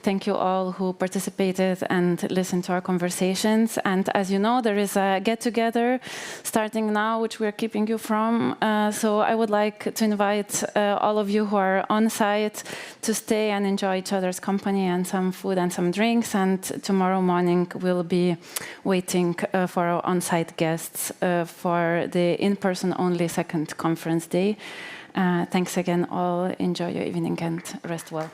Thank you all who participated and listened to our conversations. And as you know, there is a get-together starting now, which we're keeping you from. So I would like to invite all of you who are on site to stay and enjoy each other's company and some food and some drinks. And tomorrow morning, we'll be waiting for our on-site guests for the in-person only second conference day. Thanks again all. Enjoy your evening and rest well.